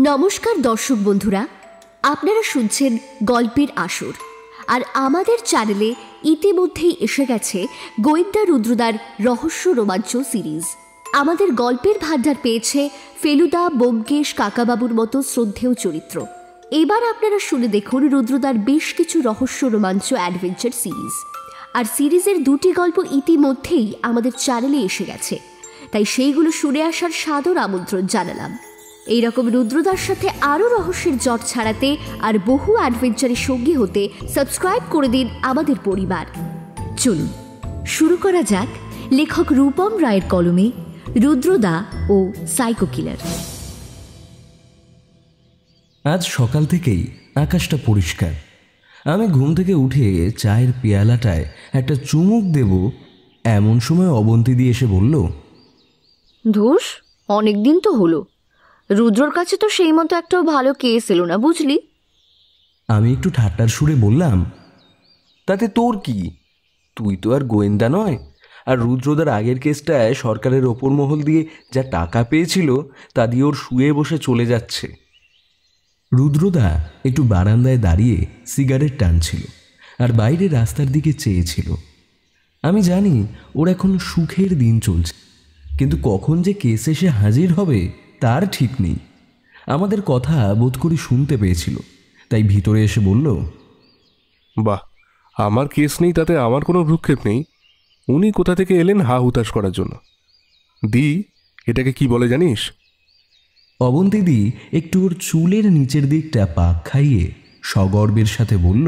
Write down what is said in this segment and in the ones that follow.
নমস্কার দর্শক বন্ধুরা, আপনারা শুনছেন গল্পের আসর। আর আমাদের চ্যানেলে ইতিমধ্যেই এসে গেছে গোয়েন্দা রুদ্রদার রহস্য রোমাঞ্চ সিরিজ। আমাদের গল্পের ভাণ্ডার পেয়েছে ফেলুদা, ব্যোমকেশ, কাকাবাবুর মতো শ্রদ্ধেয় চরিত্র। এবার আপনারা শুনে দেখুন রুদ্রদার বেশ কিছু রহস্য রোমাঞ্চ অ্যাডভেঞ্চার সিরিজ। আর সিরিজের দুটি গল্প ইতিমধ্যেই আমাদের চ্যানেলে এসে গেছে, তাই সেইগুলো শুনে আসার সাদর আমন্ত্রণ জানালাম। এইরকম রুদ্রদার সাথে আরও রহস্যের জট ছাড়াতে আর বহু অ্যাডভেঞ্চারের সঙ্গী হতে সাবস্ক্রাইব করে দিন আমাদের পরিবার। চলুন শুরু করা যাক লেখক রূপম রায়ের কলমে রুদ্রদা ও সাইকো কিলার। আজ সকাল থেকেই আকাশটা পরিষ্কার। আমি ঘুম থেকে উঠে চায়ের পেয়ালাটায় একটা চুমুক দেব, এমন সময় অবন্তী দিয়ে এসে বলল, ধুস, অনেকদিন তো হলো, রুদ্রর কাছে তো সেই মতো একটাও ভালো কেস এলো না, বুঝলি? আমি একটু ঠাট্টার সুরে বললাম, তাতে তোর কি? তুই তো আর গোয়েন্দা নয়। আর রুদ্রদার আগের কেসটায় সরকারের ওপর মহল দিয়ে যা টাকা পেয়েছিল তা দিয়ে ওর শুয়ে বসে চলে যাচ্ছে। রুদ্রদা একটু বারান্দায় দাঁড়িয়ে সিগারেট টানছিল আর বাইরে রাস্তার দিকে চেয়েছিল। আমি জানি ওর এখন সুখের দিন চলছে, কিন্তু কখন যে কেস এসে হাজির হবে তার ঠিক নেই। আমাদের কথা বোধ করি শুনতে পেয়েছিল, তাই ভিতরে এসে বলল, বাহ, আমার কেস নেই তাতে আমার কোনো ভ্রুক্ষেপ নেই। উনি কোথা থেকে এলেন হা হুতাশ করার জন্য? দি, এটাকে কি বলে জানিস? অবন্তীদি একটু ওর চুলের নিচের দিকটা পাক খাইয়ে সগর্বের সাথে বলল,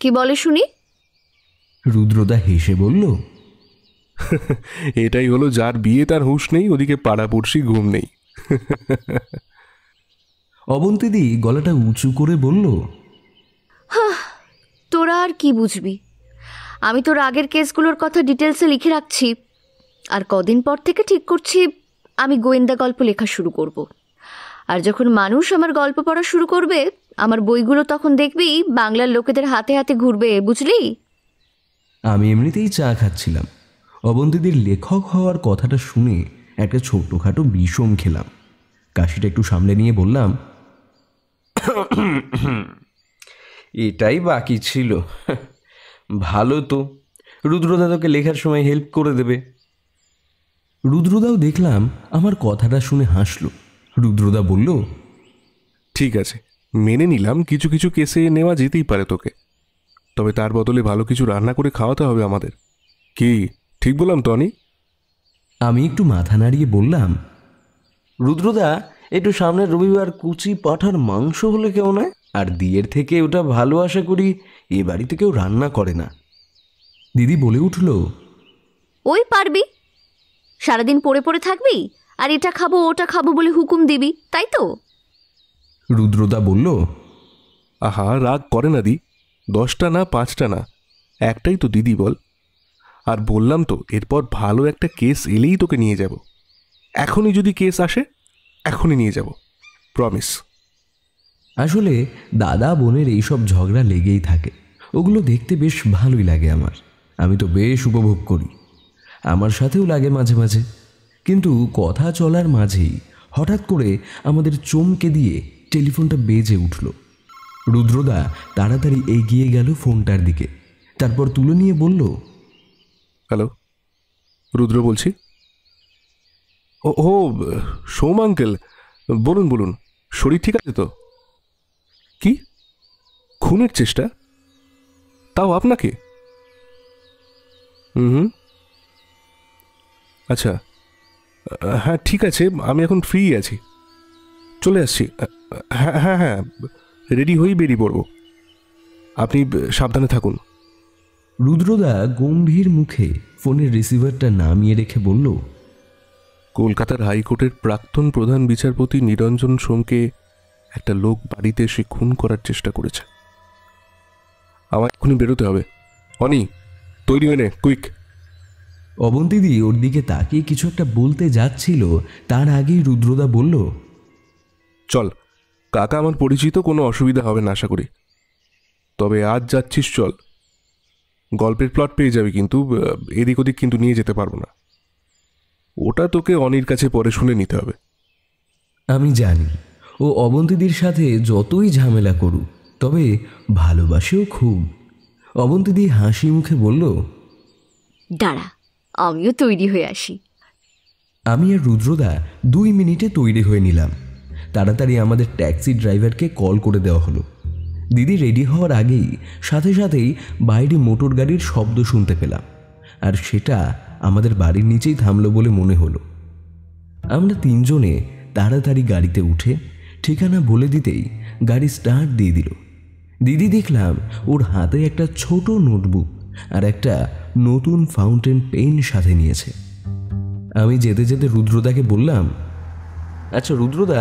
কি বলে শুনি? রুদ্রদা হেসে বলল, এটাই হলো যার বিয়ে তার হুঁশ নেই, ওদিকে পাড়াপড়শি ঘুম নেই। অবন্তীদি গলাটা উঁচু করে বলল, তোরা আর কি বুঝবি, আমি তোর আগের কেসগুলোর কথা ডিটেলসে লিখে রাখছি। আর কদিন পর থেকে ঠিক করছি আমি গোয়েন্দা গল্প লেখা শুরু করব। আর যখন মানুষ আমার গল্প পড়া শুরু করবে, আমার বইগুলো তখন দেখবি বাংলার লোকেদের হাতে হাতে ঘুরবে, বুঝলি? আমি এমনিতেই চা খাচ্ছিলাম। অবন্তীদির লেখক হওয়ার কথাটা শুনে একটা ছোট্টখাটো বিষম খেলাম। কাশিটা একটু সামলে নিয়ে বললাম, এটাই বাকি ছিল। ভালো তো, রুদ্রদা তোকে লেখার সময় হেল্প করে দেবে। রুদ্রদাও দেখলাম আমার কথাটা শুনে হাসল। রুদ্রদা বলল, ঠিক আছে, মেনে নিলাম কিছু কিছু কেসে নেওয়া যেতেই পারে তোকে, তবে তার বদলে ভালো কিছু রান্না করে খাওয়াতে হবে আমাদের। কি ঠিক বললাম তো? আমি একটু মাথা নাড়িয়ে বললাম, রুদ্রদা, একটু সামনের রবিবার কুচি পাঁঠার মাংস হলে কেউ নয়? আর দিয়ের থেকে ওটা ভালো আশা করি এ বাড়িতে কেউ রান্না করে না। দিদি বলে উঠল, ওই পারবি, সারাদিন পড়ে পড়ে থাকবি আর এটা খাবো ওটা খাবো বলে হুকুম দিবি, তাই তো? রুদ্রদা বলল, আহা, রাগ করে না দি, 10টা না 5টা না, একটাই তো দিদি বল। আর বললাম তো, এরপর ভালো একটা কেস এলেই তোকে নিয়ে যাব। এখনই যদি কেস আসে এখনই নিয়ে যাব, প্রমিস। আসলে দাদা বোনের এইসব ঝগড়া লেগেই থাকে, ওগুলো দেখতে বেশ ভালোই লাগে আমার। আমি তো বেশ উপভোগ করি, আমার সাথেও লাগে মাঝে মাঝে। কিন্তু কথা চলার মাঝেই হঠাৎ করে আমাদের চমকে দিয়ে টেলিফোনটা বেজে উঠল। রুদ্রদা তাড়াতাড়ি এগিয়ে গেল ফোনটার দিকে, তারপর তুলে নিয়ে বলল, হ্যালো, রুদ্র বলছি। ও সোম আঙ্কেল, বলুন বলুন, শরীর ঠিক আছে তো? কি খুনের চেষ্টা? তাও আপনাকে? হুম, আচ্ছা, হ্যাঁ ঠিক আছে, আমি এখন ফ্রি আছি, চলে আসছি। হ্যাঁ হ্যাঁ হ্যাঁ, রেডি হয়েই বেরিয়ে পড়ব, আপনি সাবধানে থাকুন। রুদ্রদা গম্ভীর মুখে ফোনের রিসিভারটা নামিয়ে রেখে বলল, কলকাতার হাইকোর্টের প্রাক্তন প্রধান বিচারপতি নিরঞ্জন সোমকে একটা লোক বাড়িতে এসে খুন করার চেষ্টা করেছে। আমার এখনই বেরোতে হবে। অনি, তৈরি হয়ে নে, কুইক। অবন্তীদি ওর দিকে তাকিয়ে কিছু একটা বলতে যাচ্ছিল, তার আগেই রুদ্রদা বলল, চল, কাকা আমার পরিচিত, কোনো অসুবিধা হবে না আশা করি। তবে আজ যাচ্ছিস চল, গল্পের প্লট পেয়ে যাবি, কিন্তু এদিক ওদিক কিন্তু নিয়ে যেতে পারবো না। ওটা তোকে অনির কাছে পরে শুনে নিতে হবে। আমি জানি, ও অবন্তীদির সাথে যতই ঝামেলা করুক, তবে ভালোবাসেও খুব। অবন্তীদি হাসি মুখে বলল, দাঁড়া, আমিও তৈরি হয়ে আসি। আমি আর রুদ্রদা 2 মিনিটে তৈরি হয়ে নিলাম। তাড়াতাড়ি আমাদের ট্যাক্সি ড্রাইভারকে কল করে দেওয়া হলো। দিদি রেডি হওয়ার আগেই সাথে সাথেই বাইরে মোটর গাড়ির শব্দ শুনতে পেলাম, আর সেটা আমাদের বাড়ির নিচেই থামলো বলে মনে হলো। আমরা 3 জনে তাড়াতাড়ি গাড়িতে উঠে ঠিকানা বলে দিতেই গাড়ি স্টার্ট দিয়ে দিল। দিদি দেখলাম ওর হাতে একটা ছোট নোটবুক আর একটা নতুন ফাউন্টেন পেন সাথে নিয়েছে। আমি যেতে যেতে রুদ্রদাকে বললাম, আচ্ছা রুদ্রদা,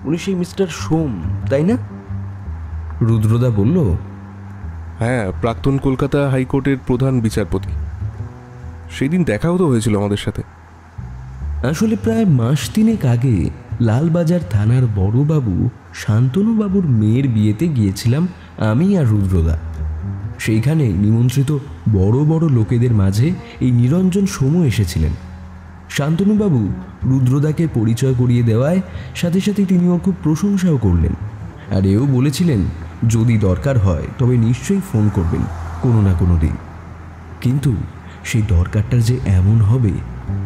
উনি সেই মিস্টার সোম, তাই না? রুদ্রদা বলল, হ্যাঁ, প্রাক্তন কলকাতা হাইকোর্টের প্রধান বিচারপতি। সেদিন দেখাও তো হয়েছিল আমাদের সাথে। আসলে প্রায় মাস 3 আগে লালবাজার থানার বড়বাবু শান্তনুবাবুর মেয়ের বিয়েতে গিয়েছিলাম আমি আর রুদ্রদা। সেইখানে নিমন্ত্রিত বড় বড় লোকেদের মাঝে এই নিরঞ্জন সোম এসেছিলেন। শান্তনুবাবু রুদ্রদাকে পরিচয় করিয়ে দেওয়ায় সাথে সাথে তিনি ওর খুব প্রশংসাও করলেন, আর এও বলেছিলেন যদি দরকার হয় তবে নিশ্চয়ই ফোন করবেন কোনো না কোনো দিন। কিন্তু সেই দরকারটা যে এমন হবে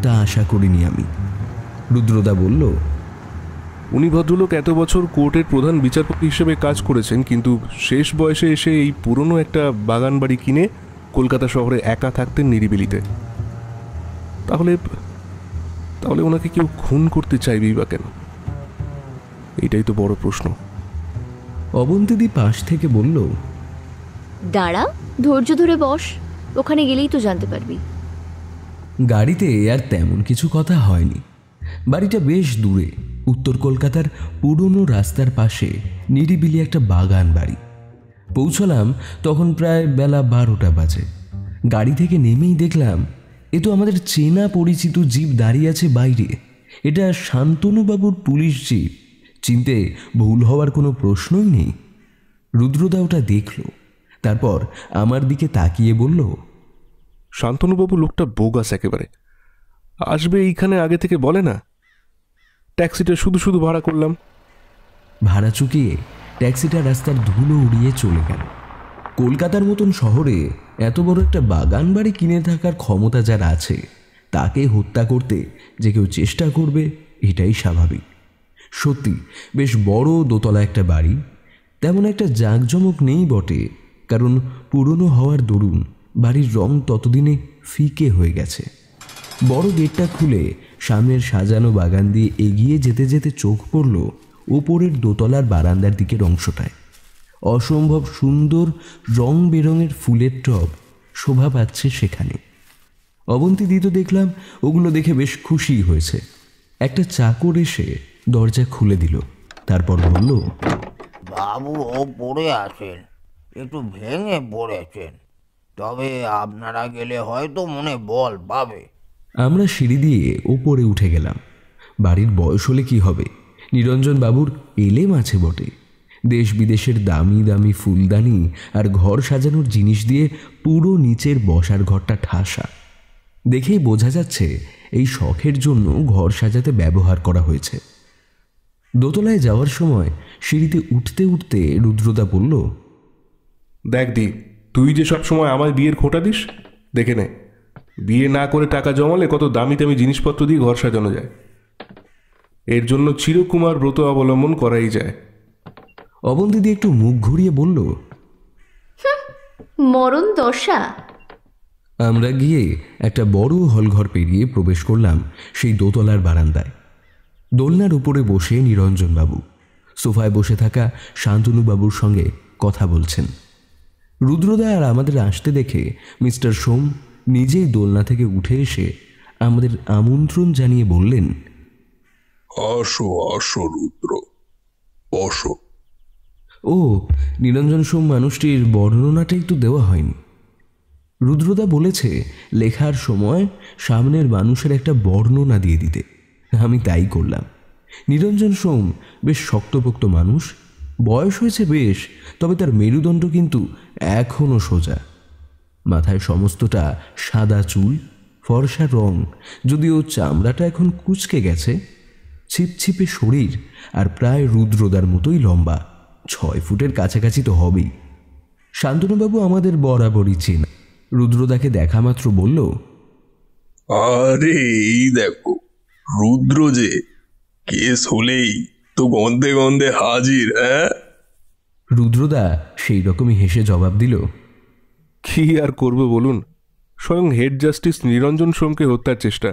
তা আশা করিনি আমি। রুদ্রদা বলল, উনি ভদ্রলোক এত বছর কোর্টের প্রধান বিচারপতি হিসেবে কাজ করেছেন, কিন্তু শেষ বয়সে এসে এই পুরনো একটা বাগান বাড়ি কিনে কলকাতা শহরে একা থাকতেন নিরিবিলিতে। তাহলে তাহলে ওনাকে কেউ খুন করতে চাইবেই বা কেন? এটাই তো বড় প্রশ্ন। অবন্তীদি পাশ থেকে বলল, দাঁড়া, ধৈর্য ধরে বস, ওখানে গেলেই তো জানতে পারবি। গাড়িতে আর তেমন কিছু কথা হয়নি। বাড়িটা বেশ দূরে, উত্তর কলকাতার পুরনো রাস্তার পাশে নিরিবিলি একটা বাগান বাড়ি। পৌঁছলাম তখন প্রায় বেলা 12টা বাজে। গাড়ি থেকে নেমেই দেখলাম এ তো আমাদের চেনা পরিচিত জিপ দাঁড়িয়ে আছে বাইরে। এটা শান্তনুবাবুর পুলিশ জিপ, চিনতে ভুল হওয়ার কোনো প্রশ্নই নেই। রুদ্রদা ওটা দেখল, তারপর আমার দিকে তাকিয়ে বলল, শান্তনুবাবু লোকটা বোগাস একেবারে। আসবে এইখানে আগে থেকে বলে না। ট্যাক্সিটা শুধু শুধু ভাড়া করলাম। ভাড়া চুকিয়ে ট্যাক্সিটা রাস্তার ধুলো উড়িয়ে চলে গেল। কলকাতার মতন শহরে এত বড় একটা বাগান বাড়ি কিনে থাকার ক্ষমতা যার আছে, তাকে হত্যা করতে যে কেউ চেষ্টা করবে এটাই স্বাভাবিক। সত্যি বেশ বড় দোতলা একটা বাড়ি। তেমন একটা জাঁকজমক নেই বটে, কারণ পুরনো হওয়ার দরুন বাড়ির রং ততদিনে ফিকে হয়ে গেছে। বড় গেটটা খুলে সামনের সাজানো বাগান দিয়ে এগিয়ে যেতে যেতে চোখ পড়ল ওপরের দোতলার বারান্দার দিকের অংশটায়। অসম্ভব সুন্দর রং বেরঙের ফুলের টব শোভা পাচ্ছে সেখানে। অবন্তী তো দেখলাম ওগুলো দেখে বেশ খুশি হয়েছে। একটা চাকর এসে দরজা খুলে দিল, তারপর বলল, বাবু ও পড়ে আছেন, একটু ভেঙে পড়েছেন, তবে আপনারা গেলে হয়তো মনে বল পাবে। আমরা সিঁড়ি দিয়ে ওপরে উঠে গেলাম। বাড়ির বয়স হলে কি হবে, নিরঞ্জন বাবুর এলেম আছে বটে। দেশ বিদেশের দামি দামি ফুলদানি আর ঘর সাজানোর জিনিস দিয়ে পুরো নিচের বসার ঘরটা ঠাসা। দেখেই বোঝা যাচ্ছে এই শখের জন্য ঘর সাজাতে ব্যবহার করা হয়েছে। দোতলায় যাওয়ার সময় সিঁড়িতে উঠতে উঠতে রুদ্রদা বলল, দেখ দি, তুই যে সব সময় আমার বিয়ের খোঁটা দিস, দেখে নে, বিয়ে না করে টাকা জমালে কত দামি দামি জিনিসপত্র দিয়ে ঘর সাজানো যায়। এর জন্য চিরকুমার ব্রত অবলম্বন করাই যায়। অবন্তীদি একটু মুখ ঘুরিয়ে বলল, মরণ দশা। আমরা গিয়ে একটা বড় হলঘর পেরিয়ে প্রবেশ করলাম সেই দোতলার বারান্দায়। দোলনার উপরে বসে নিরঞ্জনবাবু সোফায় বসে থাকা শান্তনুবাবুর সঙ্গে কথা বলছেন। রুদ্রদা আর আমাদের আসতে দেখে মিস্টার সোম নিজেই দোলনা থেকে উঠে এসে আমাদের আমন্ত্রণ জানিয়ে বললেন, আসো আসো রুদ্র, বসো। ও, নিরঞ্জন সোম মানুষটির বর্ণনাটাই তো দেওয়া হয়নি। রুদ্রদা বলেছে লেখার সময় সামনের মানুষের একটা বর্ণনা দিয়ে দিতে। আমি তাই করলাম। নিরঞ্জন সোম বেশ শক্তপোক্ত মানুষ, বয়স হয়েছে বেশ, তবে তার মেরুদণ্ড কিন্তু এখনও সোজা। মাথায় সমস্তটা সাদা চুল, ফর্সা রং, যদিও চামড়াটা এখন কুঁচকে গেছে। ছিপছিপে শরীর আর প্রায় রুদ্রদার মতোই লম্বা, 6 ফুটের কাছাকাছি তো হবেই। শান্তনুবাবু আমাদের বরাবরই চেনা। রুদ্রদাকে দেখা মাত্র বলল, আরে এই দেখো রুদ্র যে, কেস হলেই তো গন্ধে গন্ধে হাজির। হ্যাঁ, রুদ্রদা সেই রকমই হেসে জবাব দিল, কি আর করবে বলুন, স্বয়ং হেড জাস্টিস নিরঞ্জন সোমকে হত্যার চেষ্টা,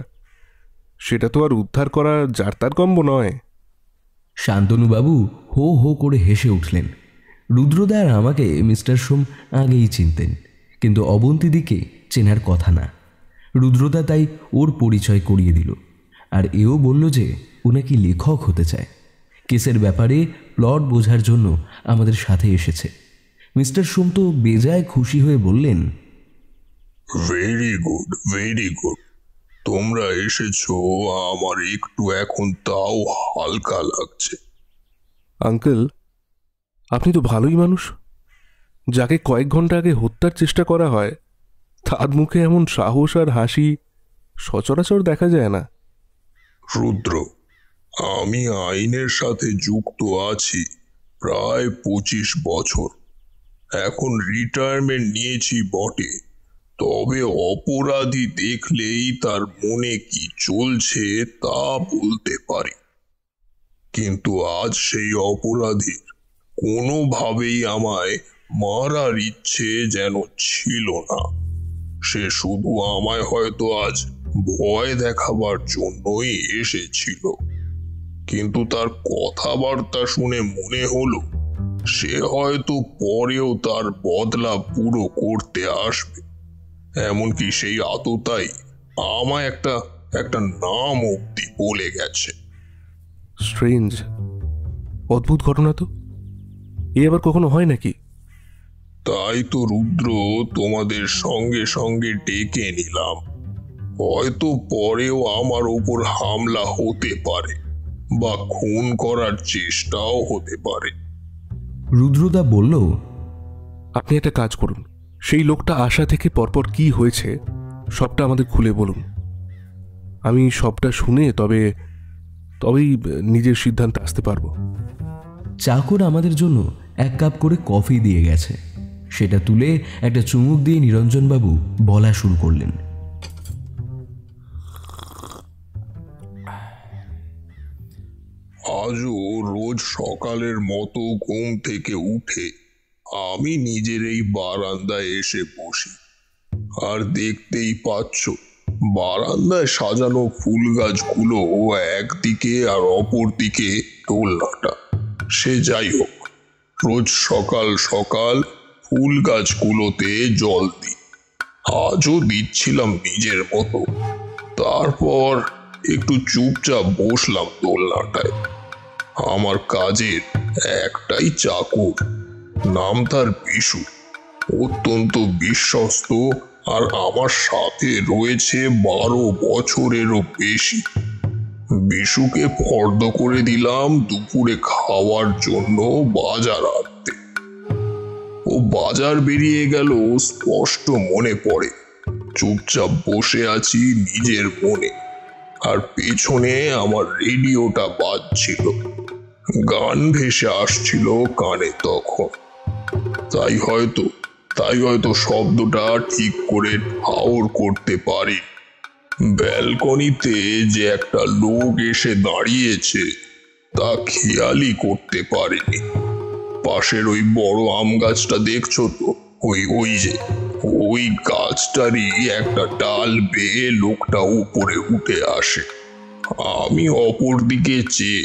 সেটা তো আর উদ্ধার করা যার তার কম্ব নয়। শান্তনুবাবু হো হো করে হেসে উঠলেন। রুদ্রদা আর আমাকে মিস্টার সোম আগেই চিনতেন, কিন্তু অবন্তীদিকে চেনার কথা না। রুদ্রদা তাই ওর পরিচয় করিয়ে দিল, আর এও বলল যে ও নাকি লেখক হতে চায়। কেসের ব্যাপারে প্লট বোঝার জন্য আমাদের সাথে এসেছে। মিস্টার সোম তো বেজায় খুশি হয়ে বললেন, ভেরি গুড, ভেরি গুড। তোমরা এসেছো, আমার একটু এখন তাও হালকা লাগছে। আঙ্কেল, আপনি তো ভালোই মানুষ। যাকে কয়েক ঘন্টা আগে হত্যার চেষ্টা করা হয় তার মুখে এমন সাহস আর হাসি সচরাচর দেখা যায় না। রুদ্র, আমি আইনের সাথে যুক্ত আছি প্রায় 25 বছর। এখন রিটায়ারমেন্ট নিয়েছি বটে, তবে অপরাধী দেখলেই তার মনে কি চলছে তা বলতে পারি। কিন্তু আজ সেই অপরাধীর কোনোভাবেই আমায় মারার ইচ্ছে যেন ছিল না। সে শুধু আমায় হয়তো আজ ভয় দেখাবার জন্যই এসেছিল, কিন্তু তার কথাবার্তা শুনে মনে হলো সে হয়তো পরেও তার বদলা পুরো করতে আসবে। এমনকি সেই আততাই আমায় একটা নাম অব্দি বলে গেছে। স্ট্রেঞ্জ, অদ্ভুত ঘটনা তো। এ আবার কখনো হয় নাকি? তাই তো রুদ্র তোমাদের সঙ্গে সঙ্গে ডেকে নিলাম। হয়তো পরেও আমার উপর হামলা হতে পারে বা খুন করার চেষ্টাও হতে পারে। রুদ্রদা বলল, আপনি একটা কাজ করুন, সেই লোকটা আসা থেকে পরপর কি হয়েছে সবটা আমাদের খুলে বলুন। আমি সবটা শুনে তবেই নিজের সিদ্ধান্তে আসতে পারবো। চাকর আমাদের জন্য 1 কাপ করে কফি দিয়ে গেছে। সেটা তুলে একটা চুমুক দিয়ে নিরঞ্জনবাবু বলা শুরু করলেন, আজও রোজ সকালের মতো ঘুম থেকে উঠে আমি নিজের এই বারান্দায় এসে বসি। আর দেখতেই পাচ্ছ, বারান্দায় সাজানো ফুল গাছগুলো একদিকে আর অপর দিকে দোলনাটা। সে যাই হোক, রোজ সকাল সকাল ফুল গাছগুলোতে জল দিই। আজও দিচ্ছিলাম নিজের মতো। তারপর একটু চুপচাপ বসলাম দোলনাটায়। আমার কাজের একটাই চাকর, নাম তার বিশু। অত্যন্ত বিশ্বস্ত, আর আমার সাথে রয়েছে 12 বছরেরও বেশি। বিশুকে ফর্দ করে দিলাম দুপুরে খাওয়ার জন্য বাজার আনতে। ও বাজার বেরিয়ে গেল স্পষ্ট মনে পড়ে। চুপচাপ বসে আছি নিজের মনে, আর পেছনে আমার রেডিওটা বাজছিল। গান ভেসে আসছিল কানে তখন। তাই হয়তো শব্দটা ঠিক করে ঠাউর করতে পারি। ব্যালকনিতে যে একটা লোক এসে দাঁড়িয়েছে তা খেয়ালই করতে পারিনি। পাশের ওই বড় আম গাছটা দেখছো তো, ওই গাছটারই একটা ডাল বেয়ে লোকটা উপরে উঠে আসে। আমি অপর দিকে চেয়ে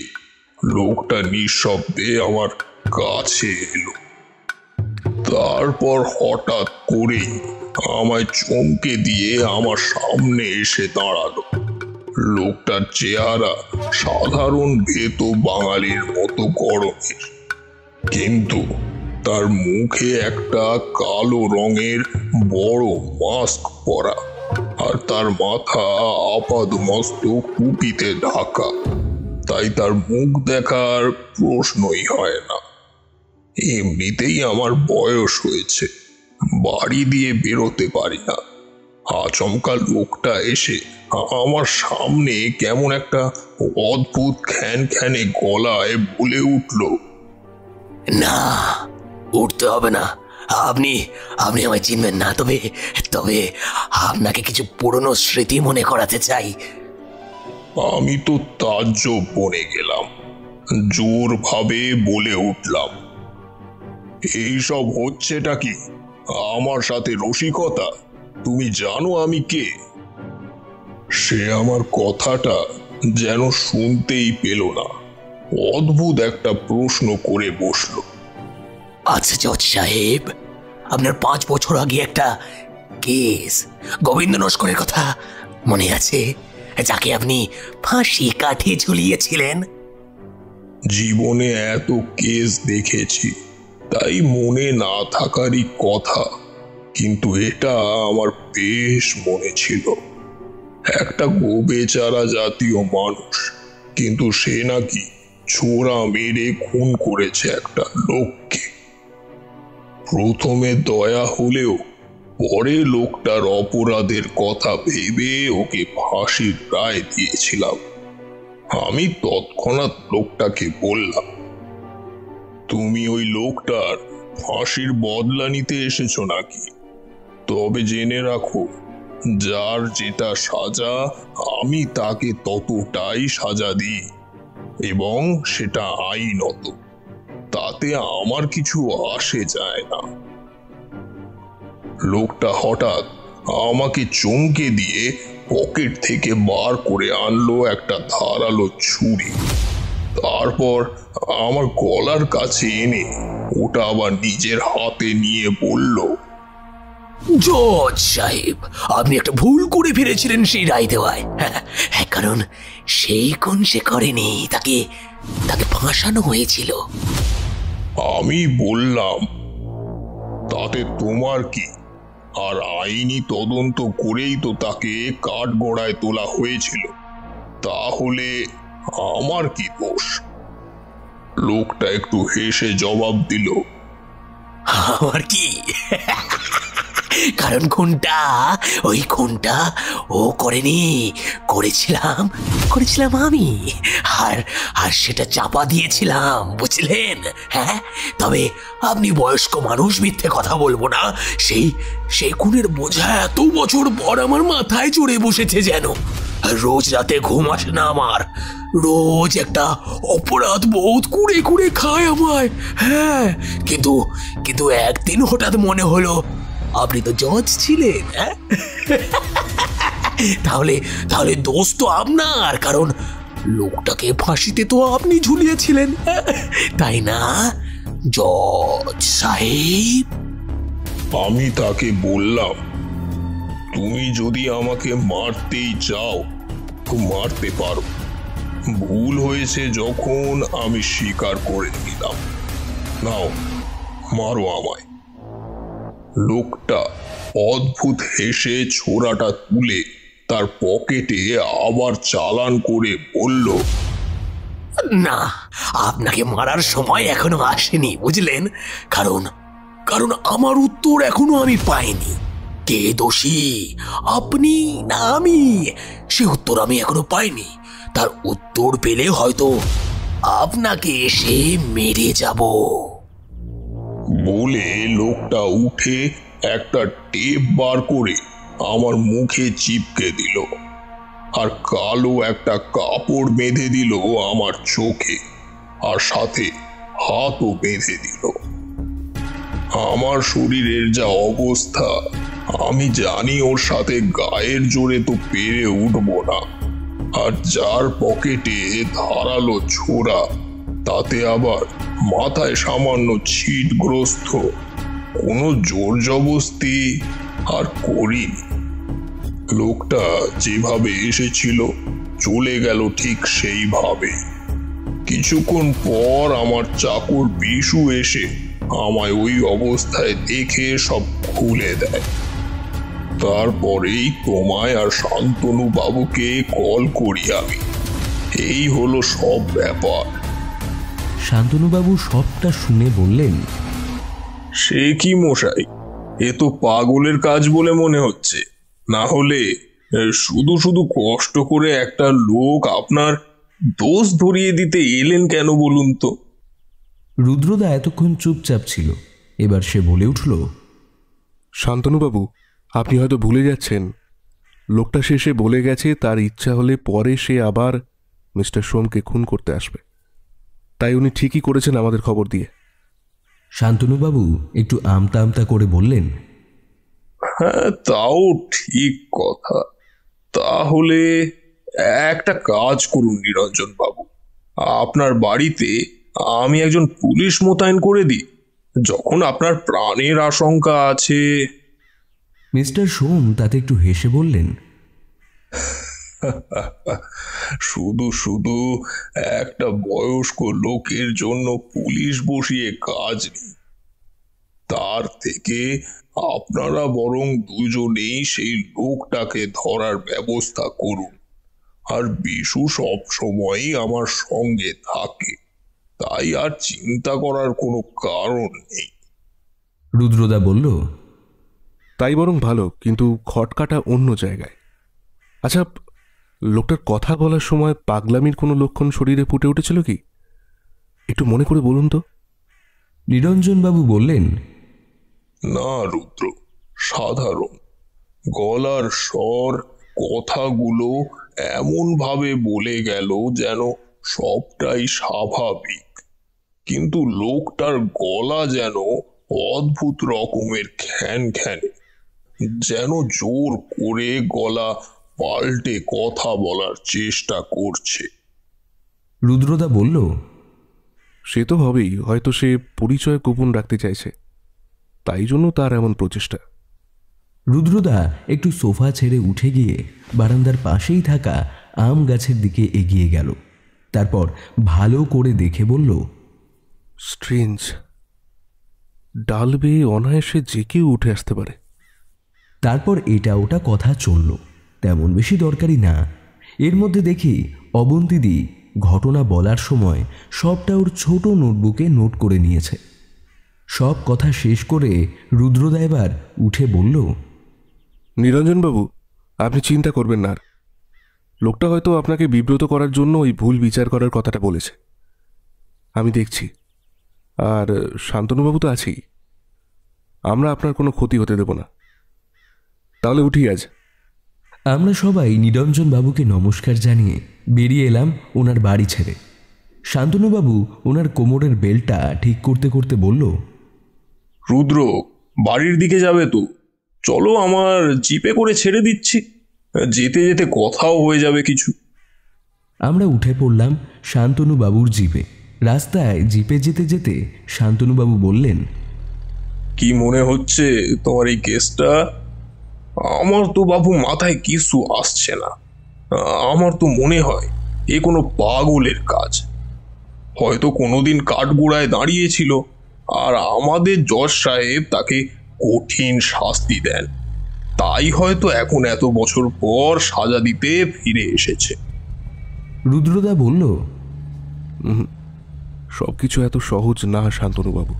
লোকটা নিঃশব্দে আমার কাছে এলো। তারপর হঠাৎ করেই আমায় চমকে দিয়ে আমার সামনে এসে দাঁড়ালো। লোকটার চেহারা সাধারণ ভেতো বাঙালির মতো গরমের, কিন্তু তার মুখে একটা কালো রঙের বড় মাস্ক পরা, আর তার মাথা আপাদমস্তক টুপিতে ঢাকা। তাই তার মুখ দেখার প্রশ্নই হয় না। এমনিতেই আমার বয়স হয়েছে, বাড়ি দিয়ে বেরোতে পারি না। আচমকা লোকটা এসে আমার সামনে কেমন একটা অদ্ভুত খ্যানখ্যানে গলায় বলে উঠল, না, উঠতে হবে না। আপনি আপনি আমায় চিনবেন না, তবে তবে আপনাকে কিছু পুরনো স্মৃতি মনে করাতে চাই। আমি তো তাজ্জব বনে গেলাম, জোরভাবে বলে উঠলাম, এইসব হচ্ছেটা কি? আমার সাথে রসিকতা? তুমি জানো আমি কে? সে আমার কথাটা যেন শুনতেই পেল না, অদ্ভুত একটা প্রশ্ন করে বসলো। আচ্ছা জজ সাহেব, আপনার 5 বছর আগে একটা কেস, গোবিন্দ নস্করের কথা মনে আছে, যাকে আপনি ফাঁসি কাঠে ঝুলিয়েছিলেন? জীবনে এত কেস দেখেছি, তাই মনে না থাকারই কথা, কিন্তু এটা আমার বেশ মনে ছিল। একটা গোবেচারা জাতীয় মানুষ, কিন্তু সে নাকি ছোরা মেরে খুন করেছে একটা লোককে। প্রথমে দয়া হলেও পরে লোকটার অপরাধের কথা ভেবে ওকে ফাঁসির রায় দিয়েছিলাম। আমি তৎক্ষণাৎ লোকটাকে বললাম, তুমি ওই লোকটার ফাঁসির বদলা নিতে এসেছো নাকি? তবে জেনে রাখো, যার যেটা সাজা আমি তাকে ততটাই সাজা দিই, এবং সেটা আইনত, তাতে আমার কিছু আসে যায় না। লোকটা হঠাৎ আমাকে চমকে দিয়ে পকেট থেকে বার করে আনলো একটা ধারালো ছুরি, তারপর আমার গলার কাছে এনে ওটা আবার নিজের হাতে নিয়ে বলল, জজ সাহেব, আপনি একটা ভুল করে ফিরেছিলেন সেই রায় দেওয়ায়। কারণ সেই খুন সে করেনি, তাকে ফাঁসানো হয়েছিল। আমি বললাম, তাতে তোমার কি? আর আইনি তদন্ত করেই তো তাকে কাঠগড়ায় তোলা হয়েছিল, তাহলে আমার কি দোষ? লোকটা একটু হেসে জবাব দিল, আমার কি? কারণ ওই খুনটা ও করেনি, করেছিলাম আমি, আর সেটা চাপা দিয়েছিলাম, বুঝলেন? হ্যাঁ, তবে আপনি বয়স্ক মানুষ, মিথ্যে কথা বলবো না, সেই খুনের বোঝা এত বছর পর আমার মাথায় চড়ে বসেছে যেন। রোজ রাতে ঘুম আসে না আমার, রোজ একটা অপরাধ বোধ কুড়ে কুড়ে খায় আমায়। হ্যাঁ, কিন্তু একদিন হঠাৎ মনে হলো, আপনি তো জজ ছিলেন, হ্যাঁ? তাহলে দোষ তো আপনার, কারণ লোকটাকে ফাঁসিতে তো আপনি ঝুলিয়েছিলেন, তাই না জজ সাহেব? আমি তাকে বললাম, তুমি যদি আমাকে মারতেই চাও তো মারতে পারো, ভুল হয়েছে যখন আমি স্বীকার করে নিলাম, নাও মারো আমায়। লোকটা অদ্ভুত হেসে ছোরাটা তুলে তার পকেটে আবার চালান করে বলল, না, আপনাকে মারার সময় এখনো আসেনি, বুঝলেন? কারণ আমার উত্তর এখনো আমি পাইনি। কে দোষী, আপনি না আমি, সে উত্তর আমি এখনো পাইনি। তার উত্তর পেলে হয়তো আপনাকে এসে মেরে যাব। বলে লোকটা উঠে একটা টেপ বার করে আমার মুখে চিপকে দিল, আর কালো একটা কাপড় বেঁধে দিল আমার চোখে, আর সাথে হাতও বেঁধে দিল। আমার শরীরের যা অবস্থা, আমি জানি ওর সাথে গায়ের জোরে তো পেরে উঠবো না, আর যার পকেটে ধারালো ছোরা, তাতে আবার মাথায় সামান্য ছিটগ্রস্ত, কোনো জোর জবস্তি আর করিনি। লোকটা যেভাবে এসেছিল চলে গেল ঠিক সেইভাবে। কিছুক্ষণ পর আমার চাকর বিশু এসে আমায় ওই অবস্থায় দেখে সব খুলে দেয়। তারপরেই তোমায় আর শান্তনু বাবুকে কল করি আমি। এই হলো সব ব্যাপার। শান্তনুবাবু সবটা শুনে বললেন, সে কি মশাই, এ তো পাগলের কাজ বলে মনে হচ্ছে। না হলে শুধু শুধু কষ্ট করে একটা লোক আপনার দোষ ধরিয়ে দিতে এলেন কেন বলুন তো? রুদ্রদা এতক্ষণ চুপচাপ ছিল, এবার সে বলে উঠল, শান্তনুবাবু, আপনি হয়তো ভুলে যাচ্ছেন, লোকটা শেষে বলে গেছে তার ইচ্ছা হলে পরে সে আবার মিস্টার সোমকে খুন করতে আসবে। তাই উনি ঠিকই করেছেন আমাদের খবর দিয়ে। শান্তনুবাবু একটু আমতা আমতা করে বললেন, হ্যাঁ, তাও ঠিক কথা। তাহলে একটা কাজ করুন নিরঞ্জন বাবু, আপনার বাড়িতে আমি একজন পুলিশ মোতায়েন করে দিই। যখন আপনার প্রাণের আশঙ্কা আছে। মিস্টার সোম তাতে একটু হেসে বললেন, শুধু শুধু একটা বয়স্ক লোকের জন্য পুলিশ বসিয়ে কাজ নেই। তার থেকে আপনারা বরং দুজনেই সেই লোকটাকে ধরার ব্যবস্থা করুন। আর বিশু সব সময়ই আমার সঙ্গে থাকে, তাই আর চিন্তা করার কোনো কারণ নেই। রুদ্রদা বলল, তাই বরং ভালো, কিন্তু খটকাটা অন্য জায়গায়। আচ্ছা, লোকটার কথা বলার সময় পাগলামির কোনো লক্ষণ শরীরে ফুটে উঠেছিল কি? একটু মনে করে বলুন তো। নিরঞ্জনবাবু বললেন, না রুদ্র, সাধারণ। গলার স্বর, কথাগুলো এমন ভাবে বলে গেল যেন সবটাই স্বাভাবিক, কিন্তু লোকটার গলা যেন অদ্ভুত রকমের খ্যানখ্যানে, যেন জোর করে গলা পাল্টে কথা বলার চেষ্টা করছে। রুদ্রদা বলল, সে তো হবেই, হয়তো সে পরিচয় গোপন রাখতে চাইছে, তাই জন্য তার এমন প্রচেষ্টা। রুদ্রদা একটু সোফা ছেড়ে উঠে গিয়ে বারান্দার পাশেই থাকা আম গাছের দিকে এগিয়ে গেল। তারপর ভালো করে দেখে বলল, স্ট্রেঞ্জ, ডাল বেয়ে অনায়াসে যে কেউ উঠে আসতে পারে। তারপর এটা ওটা কথা চলল, তেমন বেশি দরকারি না। এর মধ্যে দেখি অবন্তীদি ঘটনা বলার সময় সবটা ওর ছোট নোটবুকে নোট করে নিয়েছে। সব কথা শেষ করে রুদ্রদা এবার উঠে বলল, নিরঞ্জনবাবু, আপনি চিন্তা করবেন না। লোকটা হয়তো আপনাকে বিব্রত করার জন্য ওই ভুল বিচার করার কথাটা বলেছে, আমি দেখছি। আর শান্তনুবাবু তো আছেই, আমরা আপনার কোনো ক্ষতি হতে দেব না। তাহলে উঠি আজ। আমরা সবাই নিরঞ্জন বাবুকে নমস্কার জানিয়ে বেরিয়ে এলাম ওনার বাড়ি ছেড়ে। শান্তনুবাবু ওনার কোমরের বেল্টটা ঠিক করতে করতে বলল, রুদ্র, বাড়ির দিকে যাবে তো? চলো, আমার জিপে করে ছেড়ে দিচ্ছি, যেতে যেতে কথাও হয়ে যাবে কিছু। আমরা উঠে পড়লাম শান্তনুবাবুর জিপে। রাস্তায় জিপে যেতে যেতে শান্তনুবাবু বললেন, কি মনে হচ্ছে তোমার এই কেসটা? আমার তো বাবু মাথায় কিছু আসছে না। আমার তো মনে হয় এ কোনো পাগলের কাজ। হয়তো কোনোদিন কাঠগোড়ায় দাঁড়িয়েছিল, আর আমাদের জজ সাহেব তাকে কঠিন শাস্তি দেন, তাই হয়তো এখন এত বছর পর সাজা দিতে ফিরে এসেছে। রুদ্রদা বলল, সব কিছু এত সহজ না শান্তনুবাবু।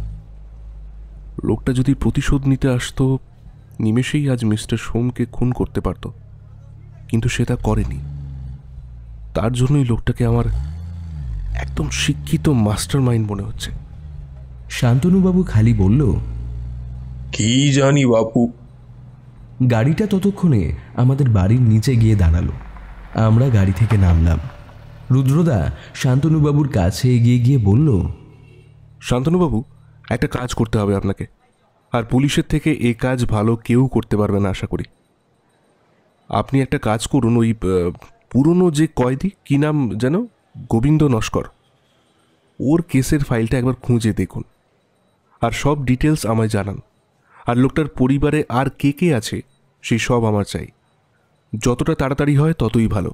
লোকটা যদি প্রতিশোধ নিতে আসতো, নিমেষেই আজ মিস্টার সোমকে খুন করতে পারত, কিন্তু সে তা করেনি। তার জন্যই লোকটাকে আমার একদম শিক্ষিত মাস্টার মাইন্ড মনে হচ্ছে। শান্তনুবাবু খালি বলল, কি জানি বাপু। গাড়িটা ততক্ষণে আমাদের বাড়ির নিচে গিয়ে দাঁড়ালো। আমরা গাড়ি থেকে নামলাম। রুদ্রদা শান্তনুবাবুর কাছে এগিয়ে গিয়ে বলল, শান্তনুবাবু, একটা কাজ করতে হবে আপনাকে, আর পুলিশের থেকে এ কাজ ভালো কেউ করতে পারবে না আশা করি। আপনি একটা কাজ করুন, ওই পুরনো যে কয়েদি, কি নাম যেন, গোবিন্দ নস্কর, ওর কেসের ফাইলটা একবার খুঁজে দেখুন, আর সব ডিটেলস আমায় জানান। আর লোকটার পরিবারে আর কে কে আছে সেই সব আমার চাই। যতটা তাড়াতাড়ি হয় ততই ভালো।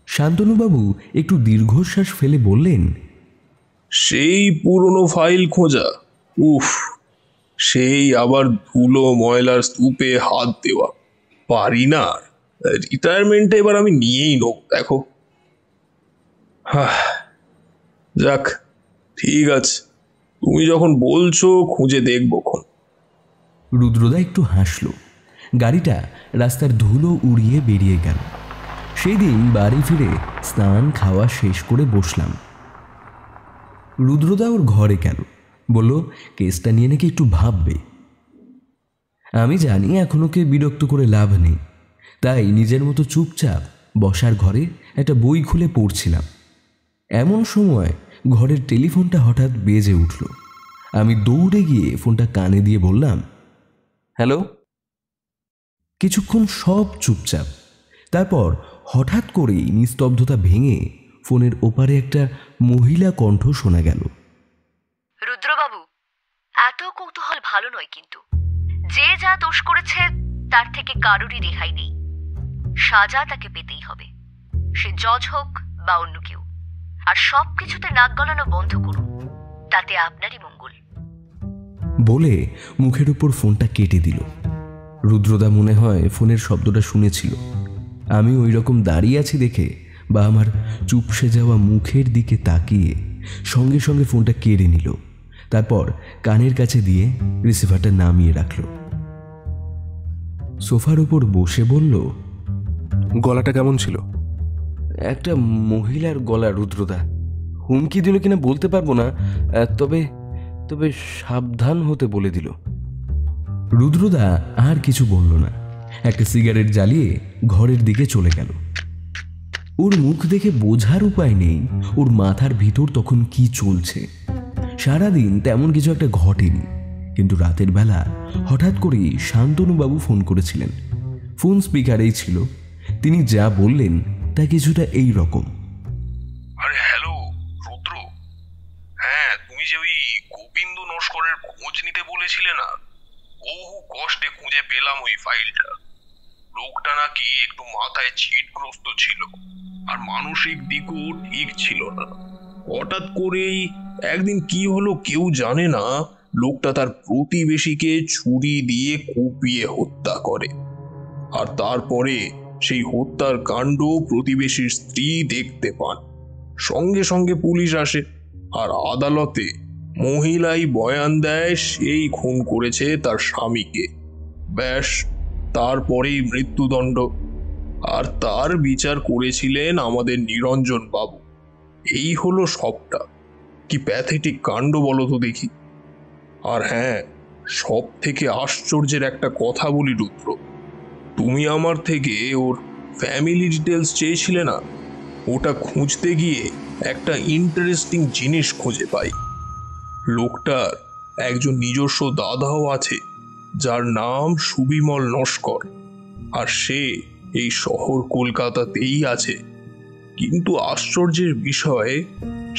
শান্তনুবাবু একটু দীর্ঘশ্বাস ফেলে বললেন, সেই পুরনো ফাইল খোঁজা? উফ, সেই আবার ধুলো ময়লার স্তূপে হাত দেওয়া, পারি না। রিটায়ারমেন্টে এবার আমি নিয়েই নেব, দেখো। যাক, ঠিক আছে, তুমি যখন বলছো খুঁজে দেখবো খন। রুদ্রদা একটু হাসল। গাড়িটা রাস্তার ধুলো উড়িয়ে বেরিয়ে গেল। সেই দিন বাড়ি ফিরে স্নান খাওয়া শেষ করে বসলাম। রুদ্রদা ওর ঘরে গেল, বলল কেসটা নিয়ে নাকি একটু ভাববে। আমি জানি এখন ওকে বিরক্ত করে লাভ নেই, তাই নিজের মতো চুপচাপ বসার ঘরে একটা বই খুলে পড়ছিলাম। এমন সময় ঘরের টেলিফোনটা হঠাৎ বেজে উঠল। আমি দৌড়ে গিয়ে ফোনটা কানে দিয়ে বললাম, হ্যালো। কিছুক্ষণ সব চুপচাপ। তারপর হঠাৎ করেই নিস্তব্ধতা ভেঙে ফোনের ওপারে একটা মহিলা কণ্ঠ শোনা গেল। রুদ্রবাবু, এত কৌতূহল ভালো নয়, কিন্তু যে যা দোষ করেছে তার থেকে কারোরই রেহাই নেই। সাজা তাকে পেতেই হবে, সে জজ হোক বা অন্য কেউ। আর সবকিছুতে নাক গলানো বন্ধ করুন, তাতে আপনারই মঙ্গল। বলে মুখের উপর ফোনটা কেটে দিল। রুদ্রদা মনে হয় ফোনের শব্দটা শুনেছিল। আমি ওই রকম দাঁড়িয়ে আছি দেখে বা আমার চুপসে যাওয়া মুখের দিকে তাকিয়ে সঙ্গে সঙ্গে ফোনটা কেড়ে নিল। তারপর কানের কাছে দিয়ে রিসিভারটা নামিয়ে রাখল। সোফার উপর বসে বলল, গলাটা কেমন ছিল? একটা মহিলার গলা রুদ্রদা। হুমকি দিল কিনা বলতে পারবো না, তবে তবে সাবধান হতে বলে দিল। রুদ্রদা আর কিছু বলল না, একটা সিগারেট জ্বালিয়ে ঘরের দিকে চলে গেল। ওর মুখ দেখে বোঝার উপায় নেই ওর মাথার ভিতর তখন কি চলছে। সারাদিন তেমন কিছু একটা ঘটেনি, কিন্তু রাতের বেলা হঠাৎ করেই শান্তনুবাবু ফোন করেছিলেন। ফোন স্পিকারেই ছিল। তিনি যা বললেন তা কিছুটা এই রকম। আরে হ্যালো রুদ্র, হ্যাঁ তুমি যে ওই গোবিন্দ নস্করের খোঁজ নিতে বলেছিলে না, বহু কষ্টে খুঁজে পেলাম ওই ফাইলটা। লোকটা নাকি একটু মাথায় ছিটগ্রস্ত ছিল আর মানসিক দিকও ঠিক ছিল না। হঠাৎ করেই একদিন কি হলো কেউ জানে না, লোকটা তার প্রতিবেশীকে ছুরি দিয়ে কুপিয়ে হত্যা করে। আর তারপরে সেই হত্যার কাণ্ড প্রতিবেশীর স্ত্রী দেখতে পান। সঙ্গে সঙ্গে পুলিশ আসে আর আদালতে মহিলাই বয়ান দেয় সেই খুন করেছে তার স্বামীকে। ব্যাস, তারপরেই মৃত্যুদণ্ড। আর তার বিচার করেছিলেন আমাদের নিরঞ্জন বাবু। এই হলো সবটা। কি প্যাথেটিক কাণ্ড বলো তো দেখি। আর হ্যাঁ, সব থেকে আশ্চর্যের একটা কথা বলি রুদ্র, তুমি আমার থেকে ওর ফ্যামিলি ডিটেলস চেয়েছিলে না? ওটা খুঁজতে গিয়ে একটা ইন্টারেস্টিং জিনিস খুঁজে পাই। লোকটার একজন নিজস্ব দাদাও আছে, যার নাম সুবিমল নস্কর, আর সে এই শহর কলকাতাতেই আছে। কিন্তু আশ্চর্যের বিষয়,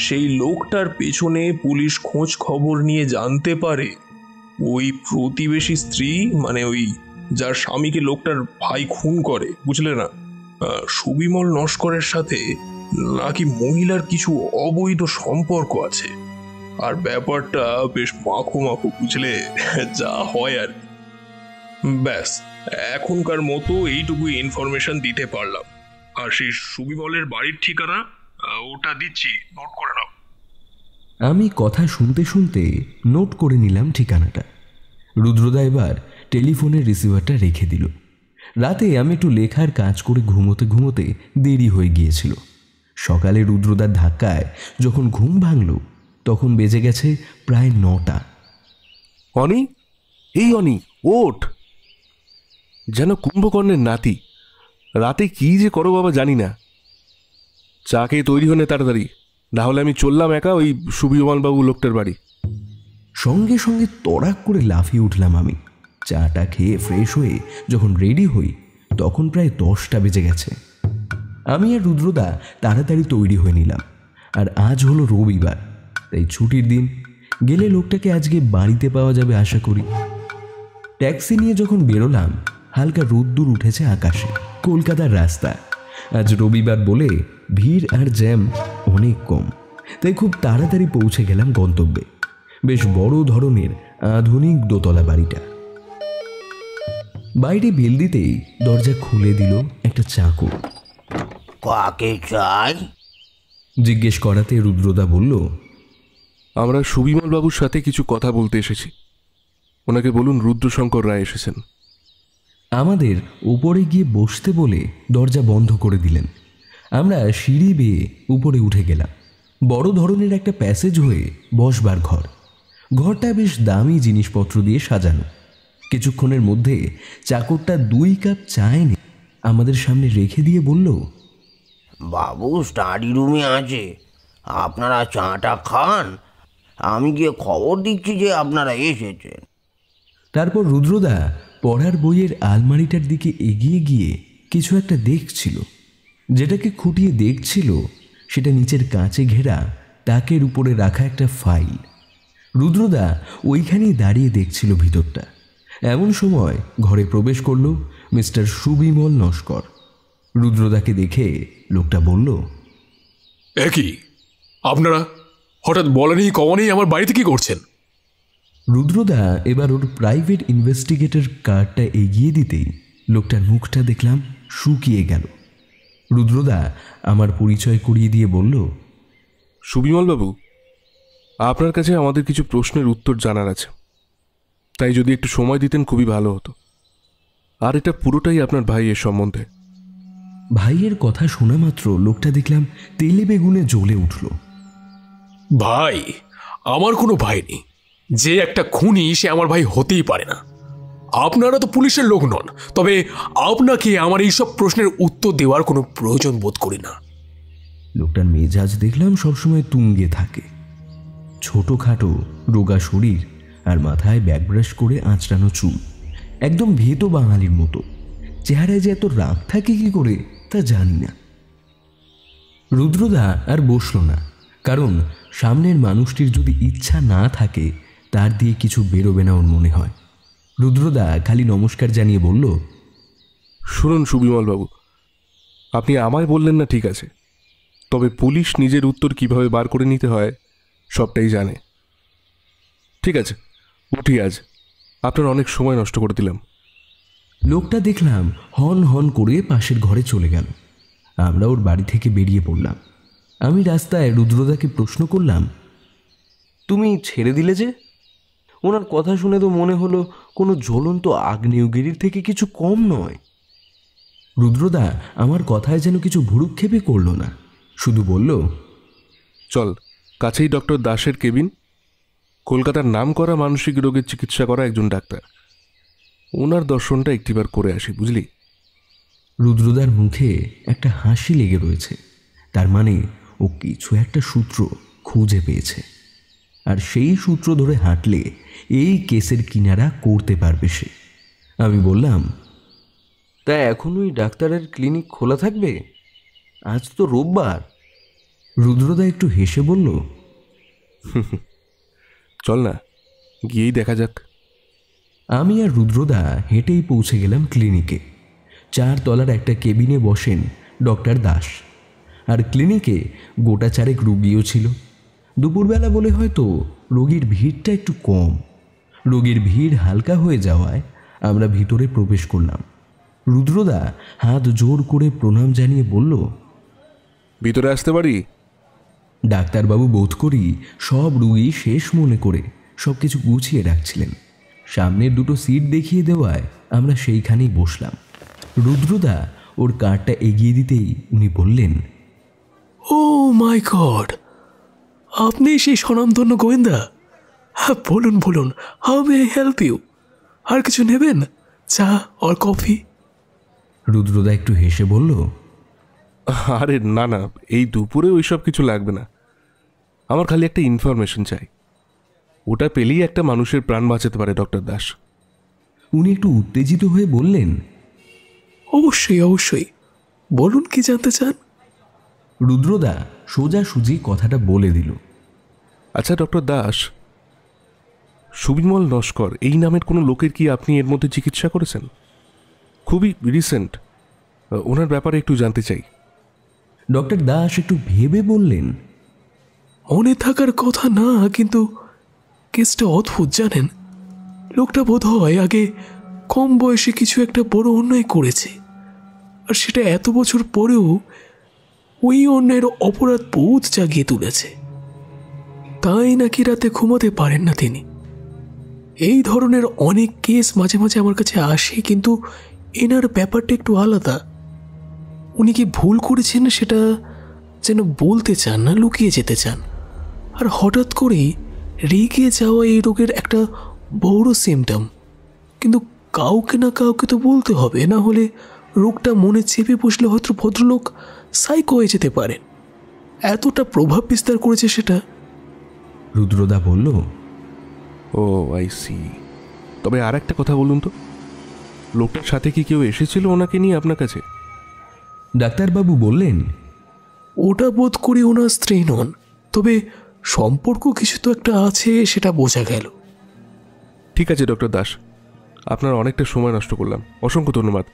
সেই লোকটার পেছনে পুলিশ খোঁজ খবর নিয়ে জানতে পারে ওই প্রতিবেশী স্ত্রী, মানে ওই যার স্বামীকে লোকটার ভাই খুন করে, বুঝলে না, সুবিমল নস্করের সাথে নাকি মহিলার কিছু অবৈধ সম্পর্ক আছে। আর ব্যাপারটা বেশ মাখো মাখো, বুঝলে, যা হয় আর কি। ব্যাস, এখনকার মতো এইটুকু ইনফরমেশন দিতে পারলাম। আর সেই সুবিমলের বাড়ির ঠিকানা ওটা দিচ্ছি, নোট করে নাও। আমি কথা শুনতে শুনতে নোট করে নিলাম ঠিকানাটা। রুদ্রদা এবার টেলিফোনের রিসিভারটা রেখে দিল। রাতে আমি একটু লেখার কাজ করে ঘুমোতে ঘুমোতে দেরি হয়ে গিয়েছিল। সকালে রুদ্রদার ধাক্কায় যখন ঘুম ভাঙল তখন বেজে গেছে প্রায় 9টা। অনি, এই অনি, ওঠ। যেন কুম্ভকর্ণের নাতি। রাতে কি যে করো বাবা জানি না। চা খেয়ে তৈরি হনে তাড়াতাড়ি, নাহলে আমি চললাম একা ওই সুবিমলবাবু লোকটার বাড়ি। সঙ্গে সঙ্গে তড়াক করে লাফিয়ে উঠলাম আমি। চাটা খেয়ে ফ্রেশ হয়ে যখন রেডি হই তখন প্রায় 10টা বেজে গেছে। আমি আর রুদ্রদা তাড়াতাড়ি তৈরি হয়ে নিলাম। আর আজ হলো রবিবার, তাই ছুটির দিন, গেলে লোকটাকে আজকে বাড়িতে পাওয়া যাবে আশা করি। ট্যাক্সি নিয়ে যখন বেরোলাম হালকা রোদ্দুর উঠেছে আকাশে। কলকাতার রাস্তা, আজ রবিবার বলে ভিড় আর জ্যাম অনেক কম, তাই খুব তাড়াতাড়ি পৌঁছে গেলাম গন্তব্যে। বেশ বড় ধরনের আধুনিক দোতলা বাড়িটা। বাইরে বেল দিতেই দরজা খুলে দিল একটা চাকর। কাকে চাই? জিজ্ঞেস করাতে রুদ্রদা বলল, আমরা সুবিমলবাবুর সাথে কিছু কথা বলতে এসেছি। ওনাকে বলুন রুদ্রশঙ্কর রায় এসেছেন। আমাদের উপরে গিয়ে বসতে বলে দরজা বন্ধ করে দিলেন। আমরা সিঁড়ি বেয়ে উপরে উঠে গেলাম। বড় ধরনের একটা প্যাসেজ হয়ে বসবার ঘর। ঘরটা বেশ দামি জিনিসপত্র দিয়ে সাজানো। কিছুক্ষণের মধ্যে চাকরটা 2 কাপ চা এনে আমাদের সামনে রেখে দিয়ে বলল, বাবু স্টাডি রুমে আছে, আপনারা চাটা খান, আমি গিয়ে খবর দিচ্ছি যে আপনারা এসেছেন। তারপর রুদ্রদা পড়ার বইয়ের আলমারিটার দিকে এগিয়ে গিয়ে কিছু একটা দেখছিল। যেটাকে খুঁটিয়ে দেখছিল সেটা নিচের কাঁচে ঘেরা তাকের উপরে রাখা একটা ফাইল। রুদ্রদা ওইখানেই দাঁড়িয়ে দেখছিল ভিতরটা। এমন সময় ঘরে প্রবেশ করল মিস্টার সুবিমল নস্কর। রুদ্রদাকে দেখে লোকটা বলল, একই আপনারা হঠাৎ বলেনি কমনেই আমার বাড়িতে কি করছেন? রুদ্রদা এবার ওর প্রাইভেট ইনভেস্টিগেটর কার্ডটা এগিয়ে দিতেই লোকটার মুখটা দেখলাম শুকিয়ে গেল। রুদ্রদা আমার পরিচয় করিয়ে দিয়ে বলল, সুবিমলবাবু, আপনার কাছে আমাদের কিছু প্রশ্নের উত্তর জানার আছে, তাই যদি একটু সময় দিতেন খুবই ভালো হতো। আর এটা পুরোটাই আপনার ভাইয়ের সম্বন্ধে। ভাইয়ের কথা শোনা মাত্র লোকটা দেখলাম তেলে বেগুনে জ্বলে উঠল। ভাই? আমার কোনো ভাই নেই। যে একটা খুনি সে আমার ভাই হতেই পারে না। আপনারা তো পুলিশের লোক নন, তবে আপনাকে আমার এইসব প্রশ্নের উত্তর দেওয়ার কোনো প্রয়োজন বোধ করি না। লোকটার মেজাজ দেখলাম সবসময় তুঙ্গে থাকে। ছোটোখাটো রোগা শরীর আর মাথায় ব্যাকব্রাশ করে আঁচড়ানো চুল, একদম ভেতো বাঙালির মতো। চেহারায় যে এত রাগ থাকে কি করে তা জানি না। রুদ্রদা আর বসল না, কারণ সামনের মানুষটির যদি ইচ্ছা না থাকে তার দিয়ে কিছু বেরোবে না ওর মনে হয়। রুদ্রদা খালি নমস্কার জানিয়ে বলল, শুনুন সুবিমলবাবু, আপনি আমায় বললেন না ঠিক আছে, তবে পুলিশ নিজের উত্তর কিভাবে বার করে নিতে হয় সবটাই জানে। ঠিক আছে, উঠি আজ, আপনার অনেক সময় নষ্ট করে দিলাম। লোকটা দেখলাম হন হন করে পাশের ঘরে চলে গেল। আমরা ওর বাড়ি থেকে বেরিয়ে পড়লাম। আমি রাস্তায় রুদ্রদাকে প্রশ্ন করলাম, তুমি ছেড়ে দিলে যে? ওনার কথা শুনে তো মনে হলো কোনো জ্বলন্ত আগ্নেয়গিরির থেকে কিছু কম নয়। রুদ্রদা আমার কথায় যেন কিছু ভুরুক্ষেপই করল না, শুধু বলল, চল, কাছেই ডক্টর দাসের কেবিন, কলকাতার নামকরা মানসিক রোগের চিকিৎসা করা একজন ডাক্তার। ওনার দর্শনটা একটিবার করে আসি, বুঝলি? রুদ্রদার মুখে একটা হাসি লেগে রয়েছে। তার মানে ও কিছু একটা সূত্র খুঁজে পেয়েছে, আর সেই সূত্র ধরে হাঁটলে এই কেসের কিনারা করতে পারবে সে। আমি বললাম, তা এখন ওই ডাক্তারের ক্লিনিক খোলা থাকবে? আজ তো রোববার। রুদ্রদা একটু হেসে বলল, চল না, গিয়েই দেখা যাক। আমি আর রুদ্রদা হেঁটেই পৌঁছে গেলাম ক্লিনিকে। 4 তলার একটা কেবিনে বসেন ডক্টর দাস, আর ক্লিনিকে গোটা 4 রুগীও ছিল। দুপুরবেলা বলে হয়তো রোগীর ভিড়টা একটু কম। রোগীর ভিড় হালকা হয়ে যাওয়ায় আমরা ভিতরে প্রবেশ করলাম। রুদ্রদা হাত জোর করে প্রণাম জানিয়ে বলল, ভিতরে আসতে পারি? ডাক্তারবাবু বোধ করি সব রুগী শেষ মনে করে সব কিছু গুছিয়ে রাখছিলেন। সামনের 2টো সিট দেখিয়ে দেওয়ায় আমরা সেইখানেই বসলাম। রুদ্রদা ওর কার্ডটা এগিয়ে দিতেই উনি বললেন, ও মাই গড, আপনি সেই স্বনামধন্য গোয়েন্দা? হ্যাঁ, বলুন বলুন, how may I help you? আর কিছু নেবেন? চা আর কফি? রুদ্রদা একটু হেসে বলল, আরে না না, এই দুপুরে ওইসব কিছু লাগবে না। আমার খালি একটা ইনফরমেশন চাই, ওটা পেলেই একটা মানুষের প্রাণ বাঁচাতে পারে ডক্টর দাস। উনি একটু উত্তেজিত হয়ে বললেন, অবশ্যই অবশ্যই, বলুন কি জানতে চান? রুদ্রদা সোজাসুজি কথাটা বলে দিল, আচ্ছা ডক্টর দাস, সুবিমল নস্কর এই নামের কোনো লোকের কি আপনি এর মধ্যে চিকিৎসা করেছেন? খুবই রিসেন্ট, ওনার ব্যাপারে একটু জানতে চাই। ডক্টর দাস একটু ভেবে বললেন, মনে থাকার কথা না, কিন্তু কেসটা অদ্ভুত জানেন। লোকটা বোধ হয় আগে কম বয়সে কিছু একটা বড় অন্যায় করেছে, আর সেটা এত বছর পরেও ওই অন্যায়ের অপরাধ বোধ জাগিয়ে তুলেছে। তাই নাকি রাতে ঘুমাতে পারেন না তিনি। এই ধরনের অনেক কেস মাঝে মাঝে আমার কাছে আসে, কিন্তু এনার ব্যাপারটা একটু আলাদা। উনি কি ভুল করেছেন সেটা যেন বলতে চান না, লুকিয়ে যেতে চান। আর হঠাৎ করেই রেগে যাওয়া এই রোগের একটা বড় সিমটম। কিন্তু কাউকে না কাউকে তো বলতে হবে, না হলে রোগটা মনে চেপে বসলে হয়তো ভদ্রলোক সাইকো হয়ে যেতে পারেন। এতটা প্রভাব বিস্তার করেছে সেটা। রুদ্রদা বলল, ও আই সি। তবে আর একটা কথা বলুন তো, লোকটার সাথে কি কেউ এসেছিল ওনাকে নিয়ে আপনার কাছে? ডাক্তারবাবু বললেন, ওটা বোধ করি ওনার স্ত্রী নন, তবে সম্পর্ক কিছু তো একটা আছে, সেটা বোঝা গেল। ঠিক আছে ডক্টর দাস, আপনার অনেকটা সময় নষ্ট করলাম, অসংখ্য ধন্যবাদ।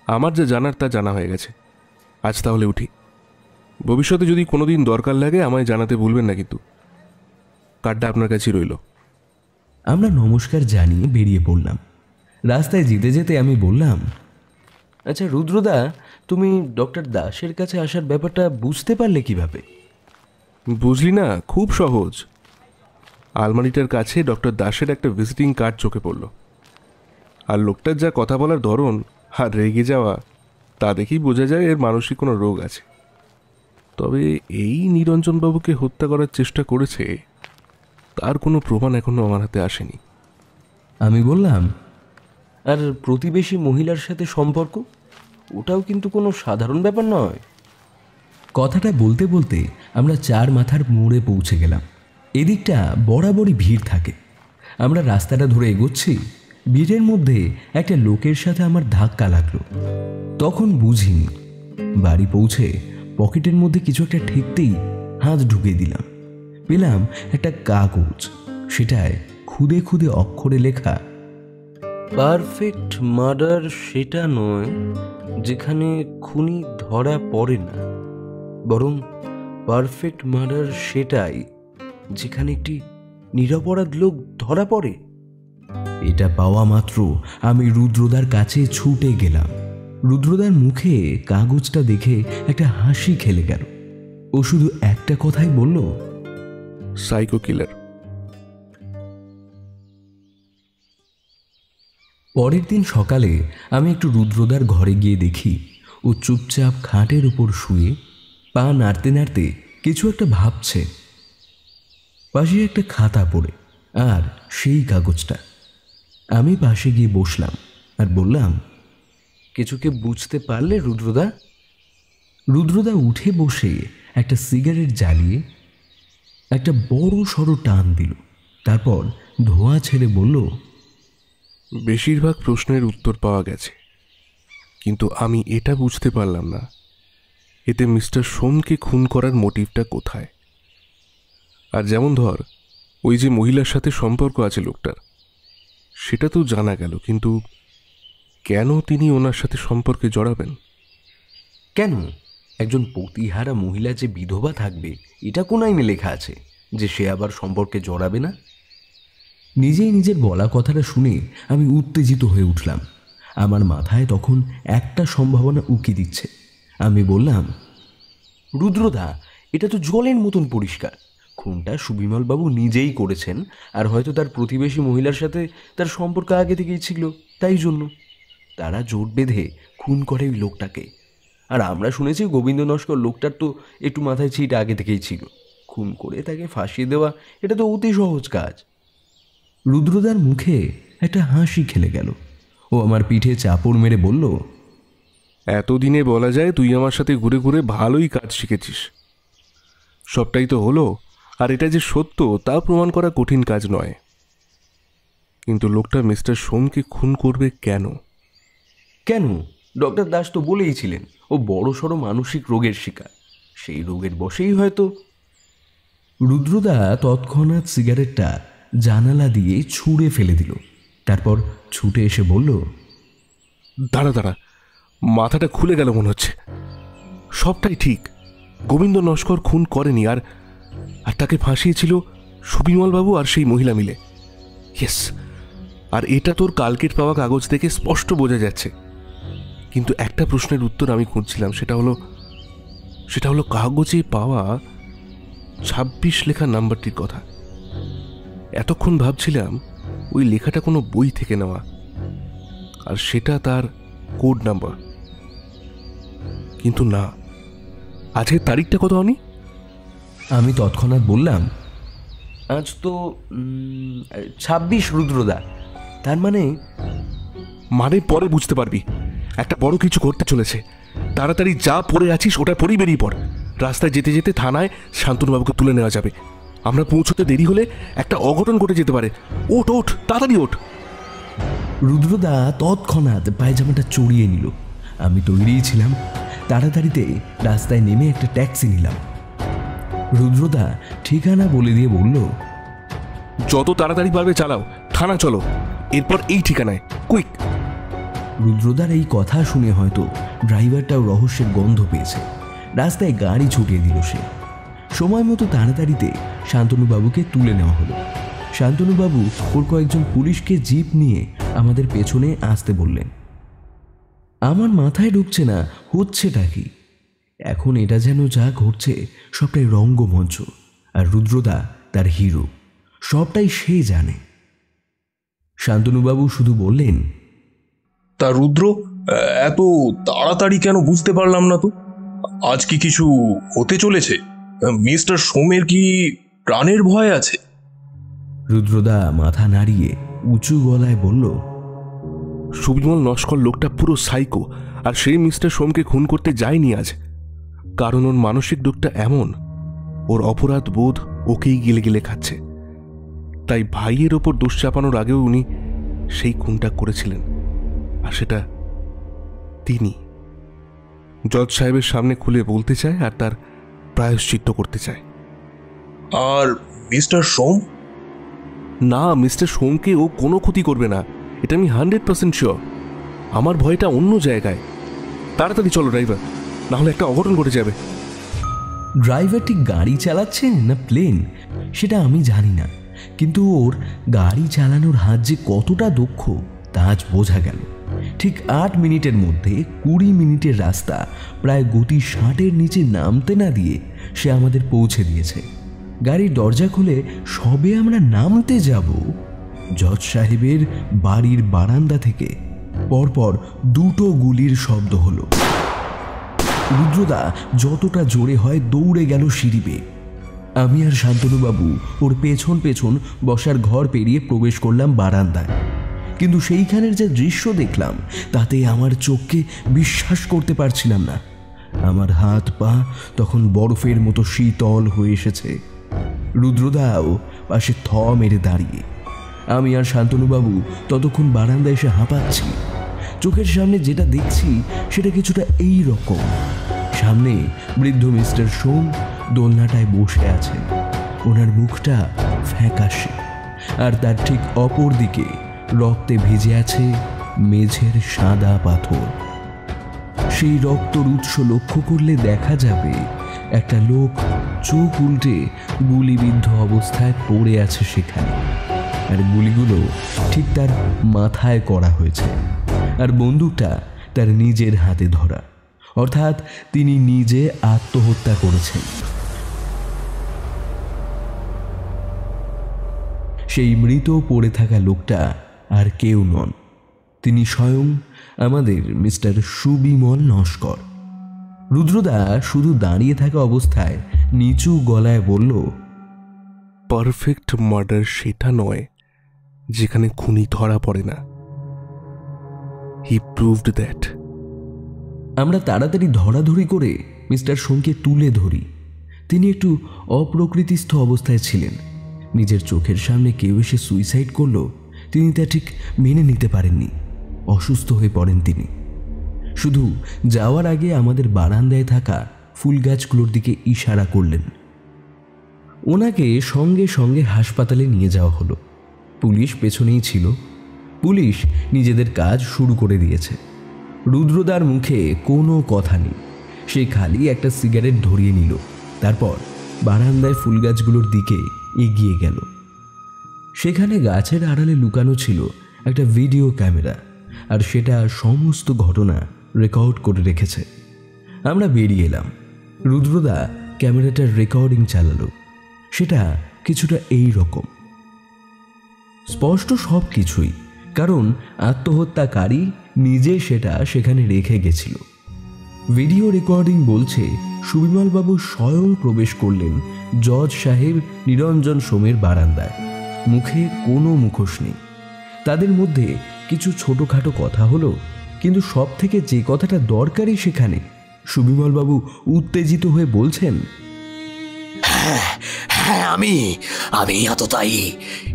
আমার যা জানার তা জানা হয়ে গেছে। আজ তাহলে উঠি। ভবিষ্যতে যদি কোনো দিন দরকার লাগে আমায় জানাতে ভুলবেন না কিন্তু। কার্ডটা আপনার কাছেই রইল। আমরা নমস্কার জানিয়ে বেরিয়ে পড়লাম। রাস্তায় যেতে যেতে আমি বললাম, আচ্ছা রুদ্রদা, তুমি ডক্টর দাসের কাছে আসার ব্যাপারটা বুঝতে পারলে কিভাবে? বুঝলি না, খুব সহজ। আলমারিটার কাছে ডক্টর দাসের একটা ভিজিটিং কার্ড চোখে পড়ল, আর লোকটার যা কথা বলার ধরন আর রেগে যাওয়া, তা দেখেই বোঝা যায় এর মানসিক কোনো রোগ আছে। তবে এই নিরঞ্জনবাবুকে হত্যা করার চেষ্টা করেছে তার কোনো প্রমাণ এখনো আমার হাতে আসেনি। আমি বললাম, আর প্রতিবেশী মহিলার সাথে সম্পর্ক, ওটাও কিন্তু কোনো সাধারণ ব্যাপার নয়। কথাটা বলতে বলতে আমরা চার মাথার মোড়ে পৌঁছে গেলাম। এদিকটা বরাবরই ভিড় থাকে। আমরা রাস্তাটা ধরে এগোচ্ছি, ভিড়ের মধ্যে একটা লোকের সাথে আমার ধাক্কা লাগলো। তখন বুঝিনি। বাড়ি পৌঁছে পকেটের মধ্যে কিছু একটা ঠেকতেই হাত ঢুকিয়ে দিলাম। পেলাম একটা কাগজ, সেটায় খুদে খুদে অক্ষরে লেখা, পারফেক্ট মার্ডার সেটা নয় যেখানে খুনি ধরা পড়ে না, বরং পারফেক্ট মার্ডার সেটাই যেখানে একটি নিরপরাধ লোক ধরা পড়ে। এটা পাওয়া মাত্র আমি রুদ্রদার কাছে ছুটে গেলাম। রুদ্রদার মুখে কাগজটা দেখে একটা হাসি খেলে গেল। ও শুধু একটা কথাই বলল, সাইকো কিলার। পরের দিন সকালে আমি একটু রুদ্রদার ঘরে গিয়ে দেখি ও চুপচাপ খাটের উপর শুয়ে পা নাড়তে নাড়তে কিছু একটা ভাবছে। পাশে একটা খাতা পড়ে আর সেই কাগজটা। আমি পাশে গিয়ে বসলাম আর বললাম, কিছুকে বুঝতে পারলে রুদ্রদা? রুদ্রদা উঠে বসে একটা সিগারেট জ্বালিয়ে একটা বড় সড়ো টান দিল। তারপর ধোঁয়া ছেড়ে বলল, বেশিরভাগ প্রশ্নের উত্তর পাওয়া গেছে, কিন্তু আমি এটা বুঝতে পারলাম না এতে মিস্টার সোমকে খুন করার মোটিভটা কোথায়। আর যেমন ধর, ওই যে মহিলার সাথে সম্পর্ক আছে লোকটার, সেটা তো জানা গেল, কিন্তু কেন তিনি ওনার সাথে সম্পর্কে জড়াবেন? কেন একজন পতিহারা মহিলা যে বিধবা থাকবে এটা কোন আইনে লেখা আছে যে সে আবার সম্পর্কে জড়াবে না? নিজেই নিজের বলা কথাটা শুনে আমি উত্তেজিত হয়ে উঠলাম। আমার মাথায় তখন একটা সম্ভাবনা উকি দিচ্ছে। আমি বললাম, রুদ্রদা, এটা তো জলের মতন পরিষ্কার। খুনটা সুবিমলবাবু নিজেই করেছেন, আর হয়তো তার প্রতিবেশী মহিলার সাথে তার সম্পর্ক আগে থেকেই ছিল, তাই জন্য তারা জোট বেঁধে খুন করে ওই লোকটাকে। আর আমরা শুনেছি গোবিন্দ নস্কর লোকটার তো একটু মাথায় ছিট আগে থেকেই ছিল। খুন করে তাকে ফাঁসিয়ে দেওয়া এটা তো অতি সহজ কাজ। রুদ্রদার মুখে একটা হাসি খেলে গেল। ও আমার পিঠে চাপড় মেরে বলল, এতদিনে বলা যায় তুই আমার সাথে ঘুরে ঘুরে ভালোই কাজ শিখেছিস। সবটাই তো হলো, আর এটা যে সত্য তা প্রমাণ করা কঠিন কাজ নয়। কিন্তু লোকটা মিস্টার সোমকে খুন করবে কেন? কেন? ডক্টর দাস তো বলেইছিলেন ও বড় সড়ো মানসিক রোগের শিকার। সেই রোগের বশেই হয়তো। রুদ্রদা তৎক্ষণাৎ সিগারেটটা জানালা দিয়ে ছুঁড়ে ফেলে দিল। তারপর ছুটে এসে বলল, দাঁড়া দাঁড়া, মাথাটা খুলে গেল মনে হচ্ছে। সবটাই ঠিক, গোবিন্দ নস্কর খুন করেনি, আর তাকে ফাঁসিয়েছিল সুবিমলবাবু আর সেই মহিলা মিলে। ইয়েস, আর এটা তোর কালকের পাওয়া কাগজ থেকে স্পষ্ট বোঝা যাচ্ছে। কিন্তু একটা প্রশ্নের উত্তর আমি খুঁজছিলাম, সেটা হলো কাগজে পাওয়া 26 লেখা নাম্বারটির কথা। এতক্ষণ ভাবছিলাম ওই লেখাটা কোনো বই থেকে নেওয়া, আর সেটা তার কোড নাম্বার। কিন্তু না, আজকের তারিখটা কত অনি? আমি তৎক্ষণাৎ বললাম, আজ তো 26 রুদ্রদা। তার মানে পরে বুঝতে পারবি, একটা বড় কিছু করতে চলেছে। তাড়াতাড়ি যা পড়ে আছিস ওটা পরেই বেরিয়ে পড়। রাস্তায় যেতে যেতে থানায় শান্তনুবাবুকে তুলে নেওয়া যাবে। আমরা পৌঁছতে দেরি হলে একটা অঘটন ঘটে যেতে পারে। ওঠ ওঠ, তাড়াতাড়ি ওঠ। রুদ্রদা তৎক্ষণাৎ পায়জামাটা চড়িয়ে নিল। আমি তৈরিই ছিলাম। তাড়াতাড়িতে রাস্তায় নেমে একটা ট্যাক্সি নিলাম। রুদ্রদা ঠিকানা বলে দিয়ে বলল, যত তাড়াতাড়ি পারবে চালাও, থানা চলো, এরপর এই ঠিকানায়, কুইক। রুদ্রদার এই কথা শুনে হয়তো ড্রাইভারটাও রহস্যের গন্ধ পেয়েছে। রাস্তায় গাড়ি ছুটিয়ে দিল সে। সময় মতো তাড়াতাড়িতে শান্তনুবাবুকে তুলে নেওয়া হলো। শান্তনুবাবু ওর কয়েকজন পুলিশকে জিপ নিয়ে আমাদের পেছনে আসতে বললেন। আমার মাথায় ঢুকছে না হচ্ছেটা কি। এখন এটা যেন যা ঘটছে সবটাই রঙ্গমঞ্চ, আর রুদ্রদা তার হিরো। সবটাই সে জানে। শান্তনুবাবু শুধু বললেন, তা রুদ্র, এত তাড়াতাড়ি কেন বুঝতে পারলাম না তো? আজ কি কিছু হতে চলেছে? মিস্টার সোমের কি প্রাণের ভয় আছে? রুদ্রদা মাথা নাড়িয়ে উঁচু গলায় বলল, সুবিমল নস্কর লোকটা পুরো সাইকো, আর সেই মিস্টার সোমকে খুন করতে যায়নি আজ। কারণ ওর মানসিক দিকটা এমন, ওর অপরাধ বোধ ওকেই গিলে গিলে খাচ্ছে। তাই ভাইয়ের ওপর দোষ চাপানোর আগেও উনি সেই খুনটা করেছিলেন, আর সেটা তিনি জজ সাহেবের সামনে খুলে বলতে চায় আর তার প্রায়শ্চিত্ত করতে চায়। আর মিস্টার সোম? না, মিস্টার সোমকে ও কোনো ক্ষতি করবে না, এটা আমি 100% শিওর। আমার ভয়টা অন্য জায়গায়। তাড়াতাড়ি চলো ড্রাইভার, নাহলে একটা অঘটন ঘটে যাবে। ড্রাইভার ঠিক গাড়ি চালাচ্ছে না প্লেন সেটা আমি জানি না, কিন্তু ওর গাড়ি চালানোর হাত যে কতটা দক্ষ তা আজ বোঝা গেল। ঠিক 8 মিনিটের মধ্যে 20 মিনিটের রাস্তা প্রায় গতি 60-এর নিচে নামতে না দিয়ে সে আমাদের পৌঁছে দিয়েছে। গাড়ির দরজা খুলে সবে আমরা নামতে যাব, জজ সাহেবের বাড়ির বারান্দা থেকে পরপর 2টো গুলির শব্দ হলো। রুদ্রদা যতটা জোরে হয় দৌড়ে গেল সিঁড়ি বেয়ে। আমি আর শান্তনুবাবু ওর পেছন পেছন বসার ঘর পেরিয়ে প্রবেশ করলাম বারান্দায়। কিন্তু সেইখানের যে দৃশ্য দেখলাম তাতে আমার চোখকে বিশ্বাস করতে পারছিলাম না। আমার হাত পা তখন বরফের মতো শীতল হয়ে এসেছে। রুদ্রদাও পাশে থ মেরে দাঁড়িয়ে। আমি আর শান্তনুবাবু ততক্ষণ বারান্দায় এসে হাঁপাচ্ছি। চোখের সামনে যেটা দেখছি সেটা কিছুটা এই রকম। সামনে বৃদ্ধ মিস্টার সোম দোলনাটায় বসে আছে। ওনার মুখটা ফ্যাকাশে, আর তার ঠিক অপর দিকে রক্তে ভিজে আছে মেঝের সাদা পাথর। সেই রক্তর উৎস লক্ষ্য করলে দেখা যাবে একটা লোক চোখ উল্টে গুলিবিদ্ধ অবস্থায় পড়ে আছে সেখানে, আর গুলিগুলো ঠিক তার মাথায় করা হয়েছে, আর বন্দুকটা তার নিজের হাতে ধরা, অর্থাৎ তিনি নিজে আত্মহত্যা করেছেন। সেই মৃত পড়ে থাকা লোকটা আর কেউ নন, তিনি স্বয়ং আমাদের মিস্টার সুবিমল নস্কর। রুদ্রদা শুধু দাঁড়িয়ে থাকা অবস্থায় নিচু গলায় বলল, পারফেক্ট মার্ডার সেটা নয় যেখানে খুনি ধরা পড়ে না। হি প্রুভড দ্যাট। আমরা তাড়াতাড়ি ধরাধরি করে মিস্টার সোমকে তুলে ধরি। তিনি একটু অপ্রকৃতিস্থ অবস্থায় ছিলেন। নিজের চোখের সামনে কেউ এসে সুইসাইড করল তিনি তা ঠিক মেনে নিতে পারেননি। অসুস্থ হয়ে পড়েন তিনি। শুধু যাওয়ার আগে আমাদের বারান্দায় থাকা ফুল গাছগুলোর দিকে ইশারা করলেন। ওনাকে সঙ্গে সঙ্গে হাসপাতালে নিয়ে যাওয়া হলো। পুলিশ পেছনেই ছিল। পুলিশ নিজেদের কাজ শুরু করে দিয়েছে। রুদ্রদার মুখে কোনো কথা নেই, সে খালি একটা সিগারেট ধরিয়ে নিল। তারপর বারান্দায় ফুল গাছগুলোর দিকে এগিয়ে গেল। সেখানে গাছের আড়ালে লুকানো ছিল একটা ভিডিও ক্যামেরা, আর সেটা সমস্ত ঘটনা রেকর্ড করে রেখেছে। আমরা বেরিয়ে এলাম। রুদ্রদা ক্যামেরাটার রেকর্ডিং চালালো। সেটা কিছুটা এই রকম। স্পষ্ট সব কিছুই, কারণ আত্মহত্যাকারী নিজে সেটা সেখানে রেখে গেছিল। ভিডিও রেকর্ডিং বলছে সুবিমলবাবু স্বয়ং প্রবেশ করলেন জজ সাহেব নিরঞ্জন সোমের বারান্দায়। মুখে কোনো মুখোশ নেই। তাদের মধ্যে কিছু ছোটোখাটো কথা হলো, কিন্তু সব থেকে যে কথাটা দরকারি সেখানে সুবিমলবাবু উত্তেজিত হয়ে বলছেন, হ্যাঁ, আমি এতটাই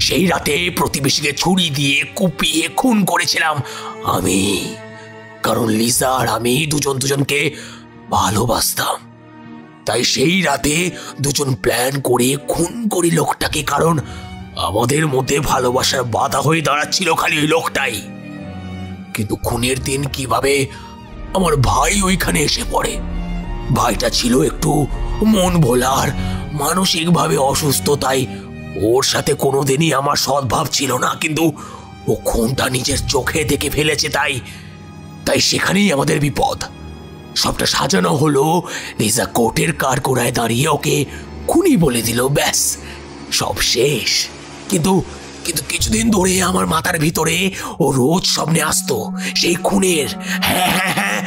সেই রাতে প্রতিবেশীকে ছুরি দিয়ে কুপিয়ে খুন করেছিলাম আমি। কারণ লিজা আর আমি দুজনকে ভালোবাসতাম, তাই সেই রাতে দুজন প্ল্যান করে খুন করি লোকটাকে। কারণ আমাদের মধ্যে ভালোবাসার বাধা হয়ে দাঁড়াচ্ছিল খালি ওই লোকটাই। কিন্তু খুনের দিন কিভাবে আমার ভাই ওইখানে এসে পড়ে। ভাইটা ছিল একটু মন ভোলার, মানসিকভাবে অসুস্থ, তাই ওর সাথে কোনোদিনই আমার সদ্ভাব ছিল না। কিন্তু ও খুনটা নিজের চোখে দেখে ফেলেছে, তাই সেখানেই আমাদের বিপদ। সবটা সাজানো হলো, লিজা কোর্টের কাঠগড়ায় দাঁড়িয়ে ওকে খুনি বলে দিল, ব্যাস সব শেষ। কিন্তু কিছুদিন ধরে আমার মাথার ভিতরে ও রোজ স্বপ্নে আসতো সেই খুনের। হ্যাঁ,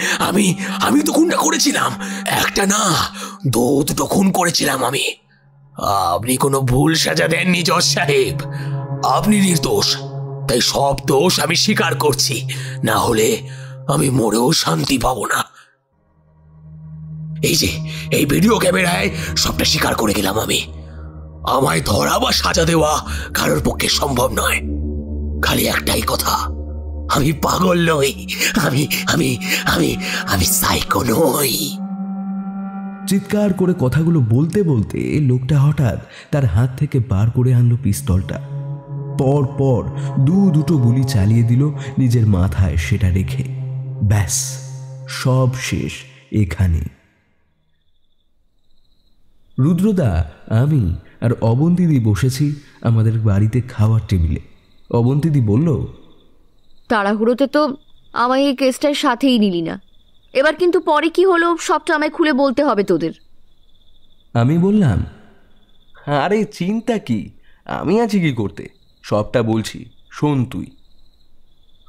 আমি তো খুনটা করেছিলাম, একটা না দুটো খুন করেছিলাম আমি। আপনি কোনো ভুল সাজা দেননি জজ সাহেব, আপনি নির্দোষ। তাই সব দোষ আমি স্বীকার করছি, না হলে আমি মরেও শান্তি পাবো না। এই ভিডিও ক্যামেরায় সবটা স্বীকার করে গেলাম আমি। আমায় ধরা বা সাজা দেওয়া কারোর পক্ষে সম্ভব নয়। খালি একটাই কথা, আমি পাগল নই, আমি সাইকো নই। চিৎকার করে কথাগুলো বলতে বলতে লোকটা হঠাৎ তার হাত থেকে বার করে আনলো পিস্তলটা। পর দুটো গুলি চালিয়ে দিল নিজের মাথায়, সেটা রেখে। ব্যাস সব শেষ এখানে। রুদ্রদা, আমি আর অবন্তীদি বসেছি আমাদের বাড়িতে খাওয়ার টেবিলে। অবন্তীদি বলল, তাড়াহুড়োতে তো আমায় এই কেসটার সাথেই নিলি না। এবার কিন্তু পরে কি হলো সবটা আমায় খুলে বলতে হবে তোদের। আমি বললাম, আরে চিন্তা কি, আমি আছি কি করতে, সবটা বলছি, শোন তুই।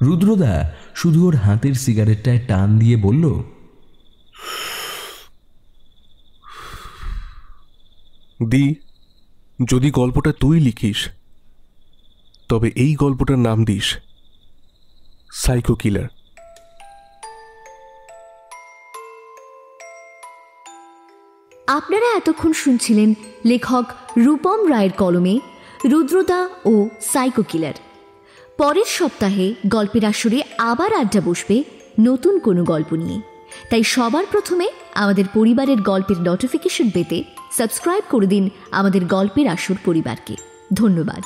রুদ্রদা শুধু ওর হাতের সিগারেটটায় টান দিয়ে বলল, দি, যদি গল্পটা তুই লিখিস তবে এই গল্পটার নাম দিস সাইকো কিলার। আপনারা এতক্ষণ শুনছিলেন লেখক রূপম রায়ের কলমে রুদ্রদা ও সাইকো কিলার। পরের সপ্তাহে গল্পের আসরে আবার আড্ডা বসবে নতুন কোনো গল্প নিয়ে। তাই সবার প্রথমে আমাদের পরিবারের গল্পের নোটিফিকেশন পেতে সাবস্ক্রাইব করে দিন আমাদের গল্পের আসর পরিবারকে। ধন্যবাদ।